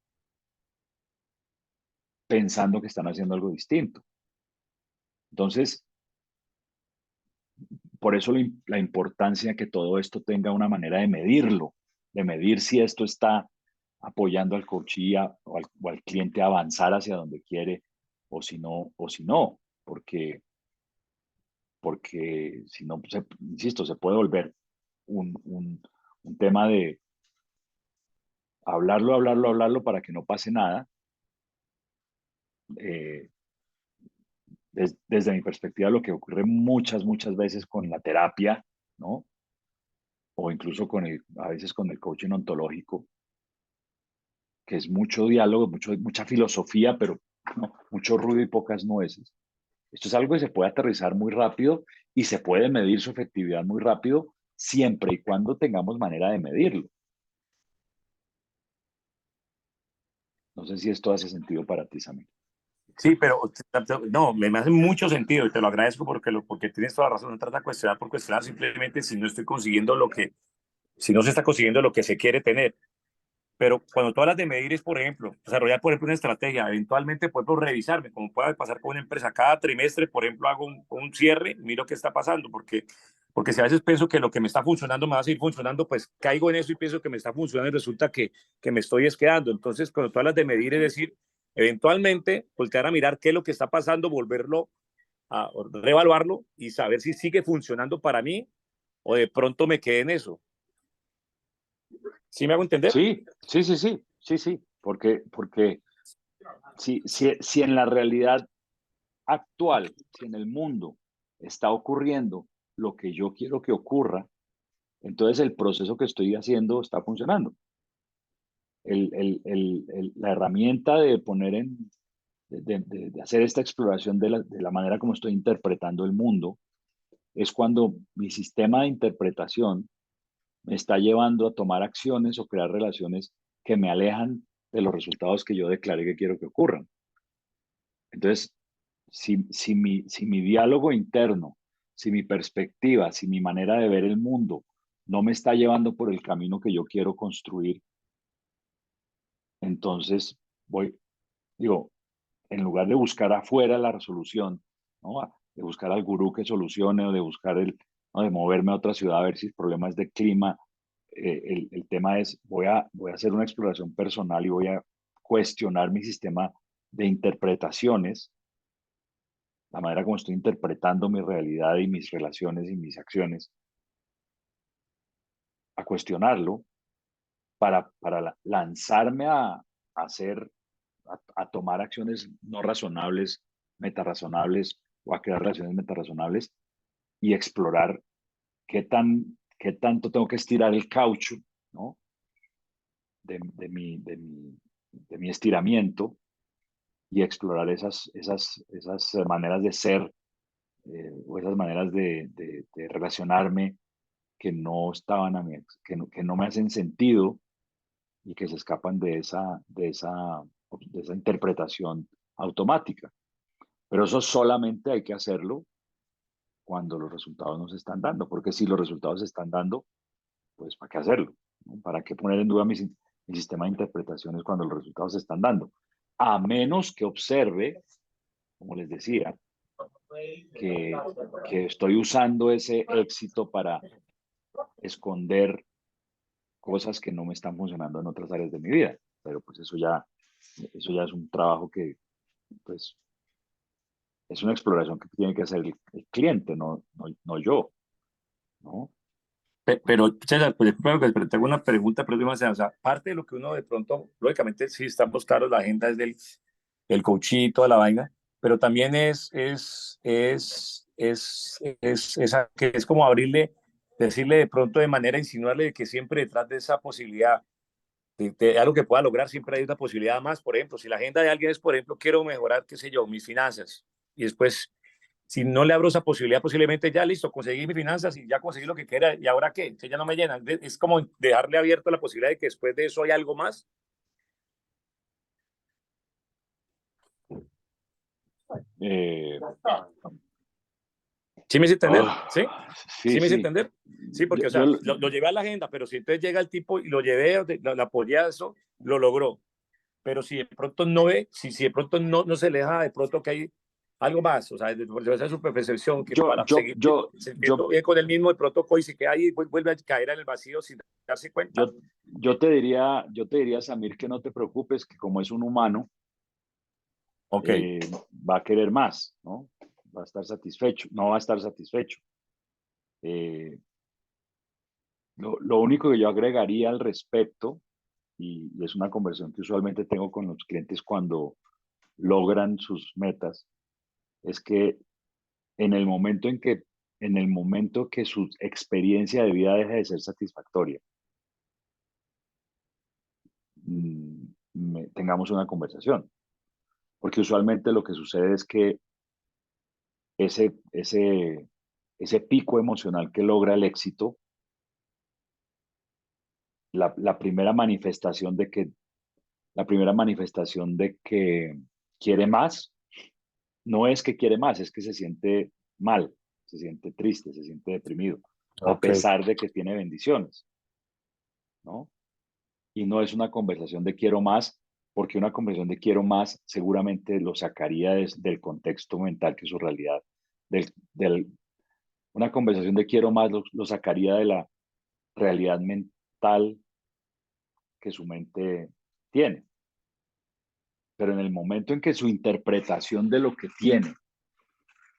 pensando que están haciendo algo distinto. Entonces, por eso la importancia que todo esto tenga una manera de medirlo, de medir si esto está apoyando al coachee o al cliente a avanzar hacia donde quiere o si no, porque si no, insisto, se puede volver un tema de hablarlo para que no pase nada. Desde mi perspectiva, lo que ocurre muchas veces con la terapia, ¿no? O incluso a veces con el coaching ontológico, que es mucho diálogo, mucha filosofía, pero no, mucho ruido y pocas nueces. Esto es algo que se puede aterrizar muy rápido y se puede medir su efectividad muy rápido, siempre y cuando tengamos manera de medirlo. No sé si esto hace sentido para ti, Samir. Sí, pero no, me hace mucho sentido y te lo agradezco porque tienes toda la razón. No trata de cuestionar por cuestionar, simplemente si no estoy consiguiendo si no se está consiguiendo lo que se quiere tener. Pero cuando tú hablas de medir es, por ejemplo, desarrollar, por ejemplo, una estrategia, eventualmente, por ejemplo, revisarme, como pueda pasar con una empresa. Cada trimestre, por ejemplo, hago un cierre, miro qué está pasando, porque si a veces pienso que lo que me está funcionando me va a seguir funcionando, pues caigo en eso y pienso que me está funcionando y resulta que me estoy quedando. Entonces, cuando tú hablas de medir, es decir, eventualmente voltear a mirar qué es lo que está pasando, volverlo a reevaluarlo y saber si sigue funcionando para mí o de pronto me quedé en eso. ¿Sí me hago entender? Sí, porque si en la realidad actual, si en el mundo está ocurriendo lo que yo quiero que ocurra, entonces el proceso que estoy haciendo está funcionando. La herramienta de poner de hacer esta exploración de la manera como estoy interpretando el mundo es cuando mi sistema de interpretación me está llevando a tomar acciones o crear relaciones que me alejan de los resultados que yo declaré que quiero que ocurran. Entonces, si mi diálogo interno, si mi perspectiva, si mi manera de ver el mundo no me está llevando por el camino que yo quiero construir, entonces digo, en lugar de buscar afuera la resolución, ¿no? De buscar al gurú que solucione o de buscar ¿no? de moverme a otra ciudad a ver si el problema es de clima, el tema es, voy a hacer una exploración personal y voy a cuestionar mi sistema de interpretaciones, la manera como estoy interpretando mi realidad y mis relaciones y mis acciones, a cuestionarlo para lanzarme a hacer, a tomar acciones no razonables, metarrazonables o a crear relaciones metarrazonables y explorar qué tanto tengo que estirar el caucho, ¿no? de mi estiramiento y explorar esas maneras de ser o esas maneras de relacionarme que no estaban que no me hacen sentido y que se escapan de esa interpretación automática. Pero eso solamente hay que hacerlo cuando los resultados no se están dando, porque si los resultados se están dando, pues ¿para qué hacerlo? ¿No? ¿Para qué poner en duda mi sistema de interpretaciones cuando los resultados se están dando? a menos que observe, como les decía, que estoy usando ese éxito para esconder cosas que no me están funcionando en otras áreas de mi vida. Pero pues eso ya es un trabajo que pues es una exploración que tiene que hacer el cliente, no yo, ¿no? Pero, César, pues disculpa que te hago una pregunta, pero o sea, parte de lo que uno de pronto, lógicamente, sí estamos claros, la agenda es del coaching y toda la vaina, pero también que es como abrirle, decirle de pronto de manera, insinuarle de que siempre detrás de esa posibilidad, de algo que pueda lograr, siempre hay una posibilidad más. Por ejemplo, si la agenda de alguien es, por ejemplo, quiero mejorar, qué sé yo, mis finanzas, y después si no le abro esa posibilidad, posiblemente ya listo, conseguí mis finanzas y ya conseguí lo que quiera, ¿y ahora qué? Entonces ya no me llenan. Es como dejarle abierto la posibilidad de que después de eso hay algo más. Eh, ¿Sí me hice entender? oh, ¿Sí? sí, ¿Sí me hice sí. entender? Sí, porque, o Yo, sea, lo llevé a la agenda, pero si entonces llega el tipo y lo llevé, lo apoyé a eso, lo logró. Pero si de pronto no ve, si de pronto no se le deja, de pronto que hay algo más, o sea, de esa su percepción, que yo, para yo, seguir yo, sintiendo yo, bien con el mismo, de pronto hoy se queda ahí y vuelve a caer en el vacío sin darse cuenta. yo te diría, Samir, que no te preocupes, que como es un humano, Ok. va a querer más, ¿no? Va a estar satisfecho, no va a estar satisfecho. Lo único que yo agregaría al respecto, y es una conversación que usualmente tengo con los clientes cuando logran sus metas, es que en el momento que su experiencia de vida deja de ser satisfactoria, tengamos una conversación. Porque usualmente lo que sucede es que ese, ese, ese pico emocional que logra el éxito, la primera manifestación de que quiere más, no es que quiere más, es que se siente mal, se siente triste, se siente deprimido, a Ok. pesar de que tiene bendiciones, ¿no? Y no es una conversación de quiero más, porque una conversación de quiero más seguramente lo sacaría del contexto mental que es su realidad. Una conversación de quiero más lo sacaría de la realidad mental que su mente tiene. Pero en el momento en que su interpretación de lo que tiene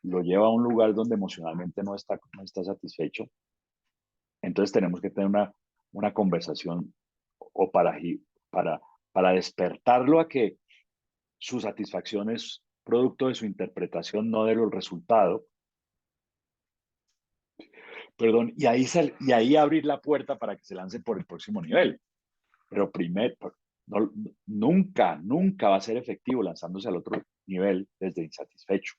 lo lleva a un lugar donde emocionalmente no está satisfecho, entonces tenemos que tener una conversación o para, para despertarlo a que su satisfacción es producto de su interpretación, no de los resultados. Perdón, y ahí abrir la puerta para que se lance por el próximo nivel. Pero primero, nunca va a ser efectivo lanzándose al otro nivel desde insatisfecho,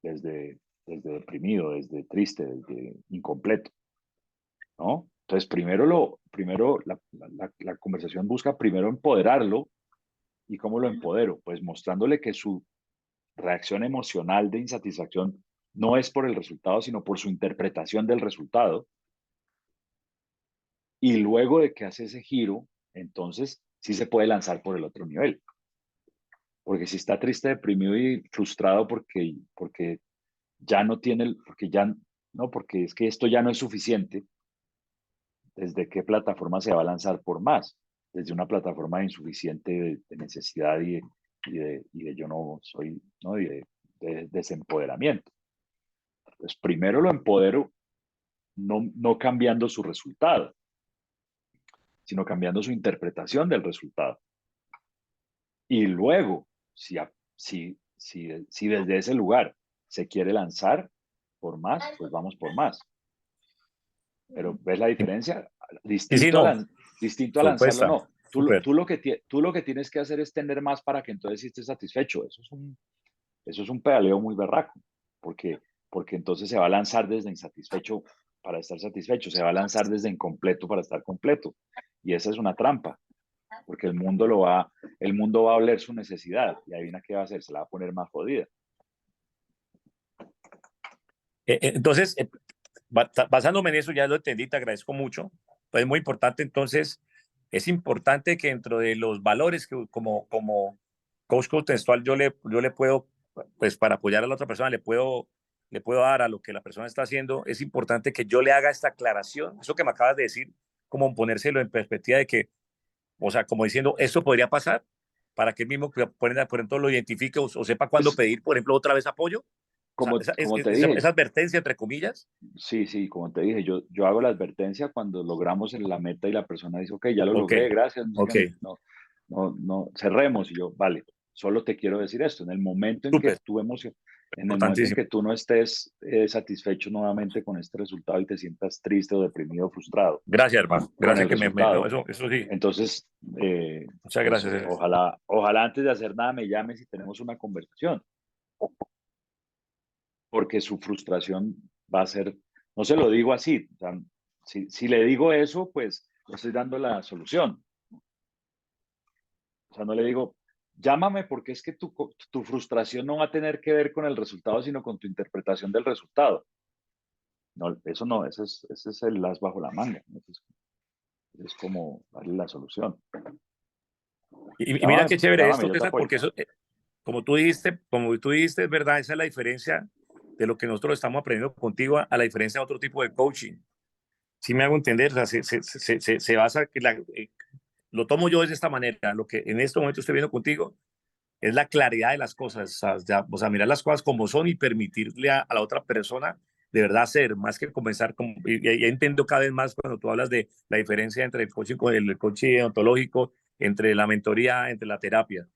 desde deprimido, desde triste, desde incompleto, ¿no? Entonces, primero la conversación busca primero empoderarlo. ¿Y cómo lo empodero? Pues mostrándole que su reacción emocional de insatisfacción no es por el resultado, sino por su interpretación del resultado. Y luego de que hace ese giro, entonces sí se puede lanzar por el otro nivel. Porque si está triste, deprimido y frustrado porque ya no tiene, porque es que esto ya no es suficiente, ¿desde qué plataforma se va a lanzar por más? Desde una plataforma insuficiente de necesidad y de yo no soy, ¿no? Y de desempoderamiento. Pues primero lo empodero, no cambiando su resultado, sino cambiando su interpretación del resultado. Y luego, si desde ese lugar se quiere lanzar por más, pues vamos por más. Pero ¿ves la diferencia? Sí, sí, Distinto no. distinto a lanzarlo, Supuesta. no. Súper. Tú lo que tienes que hacer es tener más para que entonces sí estés satisfecho. Eso es un pedaleo muy berraco, porque entonces se va a lanzar desde insatisfecho para estar satisfecho, se va a lanzar desde incompleto para estar completo. Y esa es una trampa, porque el mundo va a oler su necesidad y adivina qué va a hacer, se la va a poner más jodida. Entonces, basándome en eso, ya lo entendí, te agradezco mucho. Pues es muy importante, entonces, es importante que dentro de los valores que como coach contextual yo le puedo, pues para apoyar a la otra persona, le puedo dar a lo que la persona está haciendo. Es importante que yo le haga esta aclaración, eso que me acabas de decir, como ponérselo en perspectiva de que, o sea, como diciendo, esto podría pasar, para que él mismo, por ejemplo, lo identifique o sepa cuándo Pues, pedir, por ejemplo, otra vez apoyo. O sea, como te dije, esa advertencia, entre comillas. sí, como te dije, yo hago la advertencia cuando logramos la meta y la persona dice, ok, ya lo Ok, logré, gracias, no sé ok, qué, no, cerremos. Y yo, vale, solo te quiero decir esto, en el momento en que súper, tú en el momento en importantísimo. que tú no estés satisfecho nuevamente con este resultado y te sientas triste o deprimido o frustrado Gracias, hermano. con Gracias el que no, resultado, eso sí. entonces, Muchas pues gracias. ojalá antes de hacer nada me llames y tenemos una conversación, porque su frustración va a ser, no se lo digo así, o sea, si le digo eso, pues le estoy dando la solución. O sea, no le digo, llámame porque es que tu frustración no va a tener que ver con el resultado, sino con tu interpretación del resultado. No, ese es el as bajo la manga. ¿No? Es como darle la solución. Y mira qué chévere Llámame, esto, yo te César, apoyo. porque eso, como tú dijiste, es verdad, esa es la diferencia de lo que nosotros estamos aprendiendo contigo a la diferencia de otro tipo de coaching. Sí me hago entender, o sea, se basa, lo tomo yo de esta manera, lo que en este momento estoy viendo contigo es la claridad de las cosas, o sea, mirar las cosas como son y permitirle a la otra persona de verdad ser, más que comenzar, y entiendo cada vez más cuando tú hablas de la diferencia entre el coaching ontológico, entre la mentoría, entre la terapia.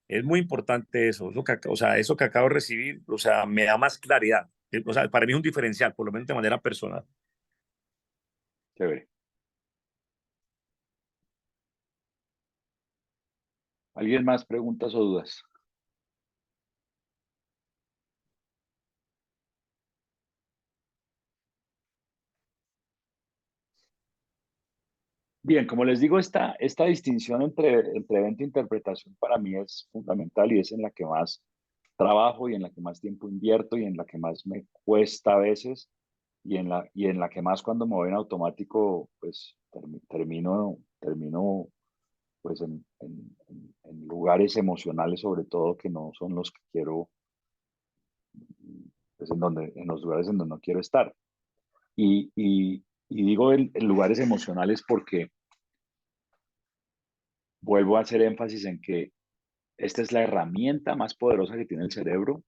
Es muy importante eso, o sea, eso que acabo de recibir, o sea, me da más claridad. O sea, para mí es un diferencial, por lo menos de manera personal. Chévere. ¿Alguien más preguntas o dudas? Bien, como les digo, esta distinción entre evento e interpretación para mí es fundamental y es en la que más trabajo y en la que más tiempo invierto y en la que más me cuesta a veces y en la que más cuando me voy en automático, pues termino pues en lugares emocionales sobre todo que no son los que quiero, pues en los lugares en donde no quiero estar. Y digo en lugares emocionales porque vuelvo a hacer énfasis en que esta es la herramienta más poderosa que tiene el cerebro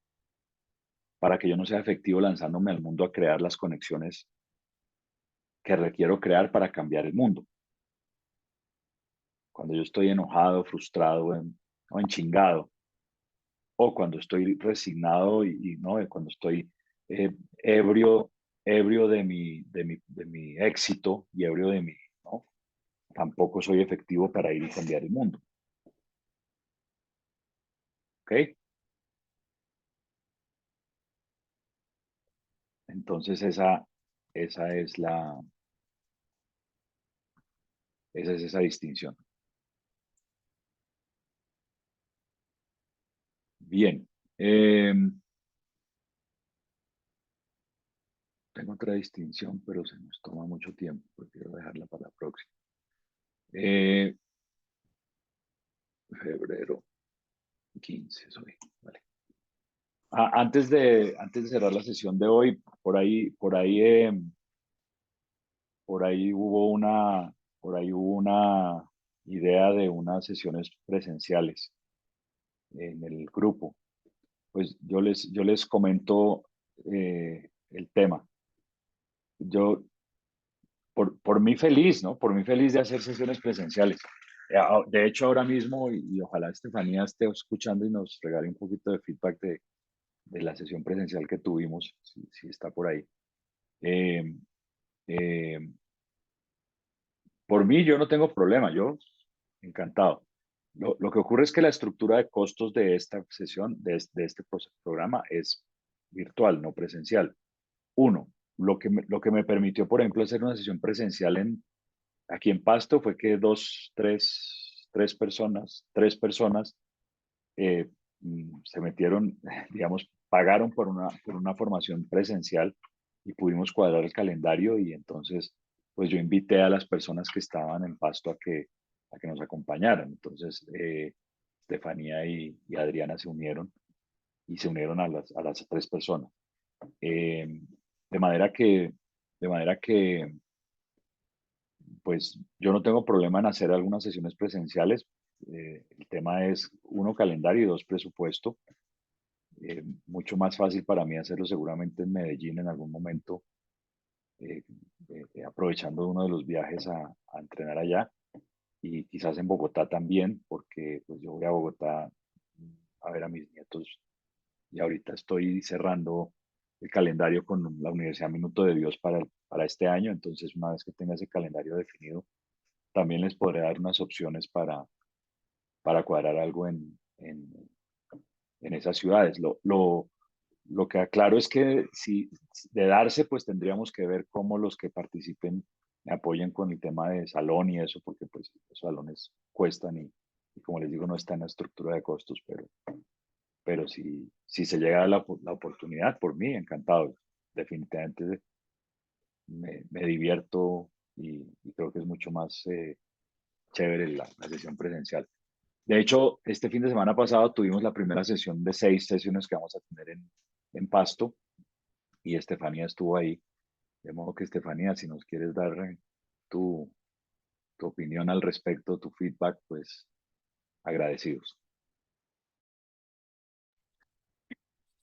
para que yo no sea efectivo lanzándome al mundo a crear las conexiones que requiero crear para cambiar el mundo. Cuando yo estoy enojado, frustrado o enchingado, o cuando estoy resignado no, cuando estoy eh, ebrio, ebrio de mi éxito y ebrio de mi, ¿no? Tampoco soy efectivo para ir y cambiar el mundo. ¿Ok? Entonces esa es esa distinción. Bien. Tengo otra distinción, pero se nos toma mucho tiempo. Prefiero dejarla para la próxima. Febrero 15 soy. Vale. Antes de cerrar la sesión de hoy, por ahí hubo una idea de unas sesiones presenciales en el grupo. Pues yo les comento el tema. Yo, por mí feliz, ¿no? Por mí feliz de hacer sesiones presenciales. De hecho, ahora mismo, y ojalá Estefanía esté escuchando y nos regale un poquito de feedback de la sesión presencial que tuvimos, si está por ahí. Eh, eh, por mí, yo no tengo problema, yo encantado. Lo que ocurre es que la estructura de costos de esta sesión, de este programa, es virtual, no presencial. Uno, lo que me permitió, por ejemplo, hacer una sesión presencial aquí en Pasto fue que tres personas se metieron, digamos, pagaron por una formación presencial y pudimos cuadrar el calendario y entonces, pues yo invité a las personas que estaban en Pasto a que nos acompañaran. Entonces, Estefanía y Adriana se unieron a las 3 personas. De manera que, pues yo no tengo problema en hacer algunas sesiones presenciales. El tema es, 1, calendario, y 2, presupuesto. Mucho más fácil para mí hacerlo seguramente en Medellín en algún momento, aprovechando uno de los viajes a entrenar allá, y quizás en Bogotá también, porque pues yo voy a Bogotá a ver a mis nietos, y ahorita estoy cerrando el calendario con la Universidad Minuto de Dios para este año. Entonces, una vez que tenga ese calendario definido, también les podré dar unas opciones para cuadrar algo en esas ciudades. Lo que aclaro es que si de darse, pues tendríamos que ver cómo los que participen me apoyen con el tema de salón y eso, porque pues los salones cuestan y como les digo, no está en la estructura de costos, pero si se llega a la oportunidad, por mí, encantado. Definitivamente me divierto y creo que es mucho más chévere la sesión presencial. De hecho, este fin de semana pasado tuvimos la primera sesión de 6 sesiones que vamos a tener en Pasto, y Estefanía estuvo ahí. De modo que, Estefanía, si nos quieres dar tu opinión al respecto, tu feedback, pues agradecidos.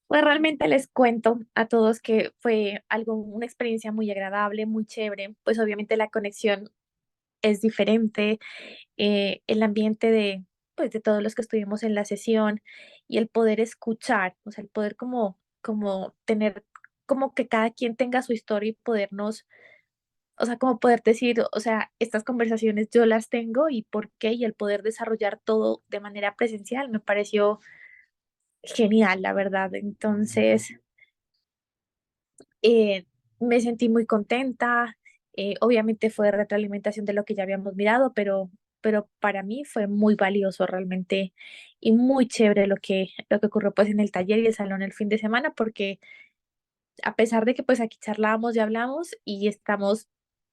Pues realmente les cuento a todos que fue una experiencia muy agradable, muy chévere. Pues obviamente la conexión es diferente, el ambiente pues de todos los que estuvimos en la sesión y el poder escuchar, o sea, el poder como tener, como que cada quien tenga su historia y podernos, o sea, como poder decir, o sea, estas conversaciones yo las tengo y por qué, y el poder desarrollar todo de manera presencial me pareció genial, la verdad. Entonces, eh, me sentí muy contenta. Obviamente fue retroalimentación de lo que ya habíamos mirado, pero para mí fue muy valioso realmente y muy chévere lo que ocurrió pues en el taller y el salón el fin de semana, porque a pesar de que pues aquí charlamos y hablamos y estamos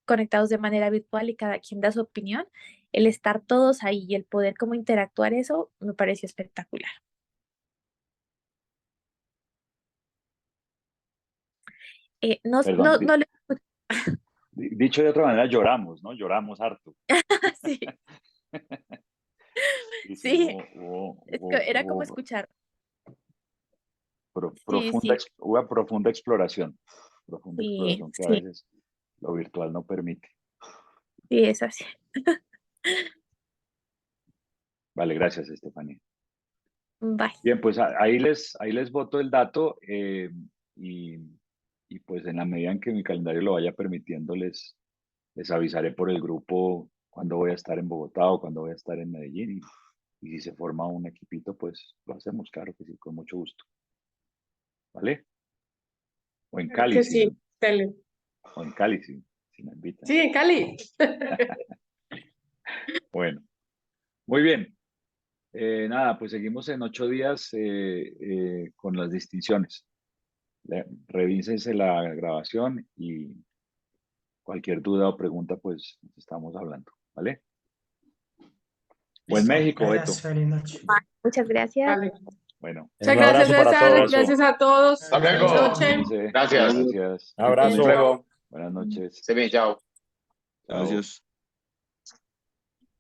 conectados de manera virtual y cada quien da su opinión, el estar todos ahí y el poder como interactuar, eso me pareció espectacular. No, Perdón, no, no le... dicho de otra manera, lloramos, ¿no? Lloramos harto. Sí, Sí, sí, era como hubo escuchar. Sí, profunda, sí, hubo profunda exploración sí, que a sí, veces lo virtual no permite. sí, es así. Vale, gracias, Estefanía. Bye. Bien, pues ahí les boto el dato, y, y pues en la medida en que mi calendario lo vaya permitiendo, les avisaré por el grupo cuando voy a estar en Bogotá o cuando voy a estar en Medellín, y si se forma un equipito, pues lo hacemos, claro que sí, con mucho gusto. ¿Vale? O en Claro Cali, que sí, dale. o en Cali, si me invitan. Sí, en Cali. Bueno, muy bien. Nada, pues seguimos en 8 días con las distinciones. Revísense la grabación y cualquier duda o pregunta, pues estamos hablando, ¿vale? Buen Listo, México, Beto. gracias, feliz noche. Muchas gracias. Vale. Bueno, Muchas Un gracias, abrazo para César. todos. Gracias a todos. Hasta Feliz luego. noche. cuídense. Gracias. Gracias. Un abrazo. Hasta luego. Buenas noches. Se ve, chao. Chao. Gracias.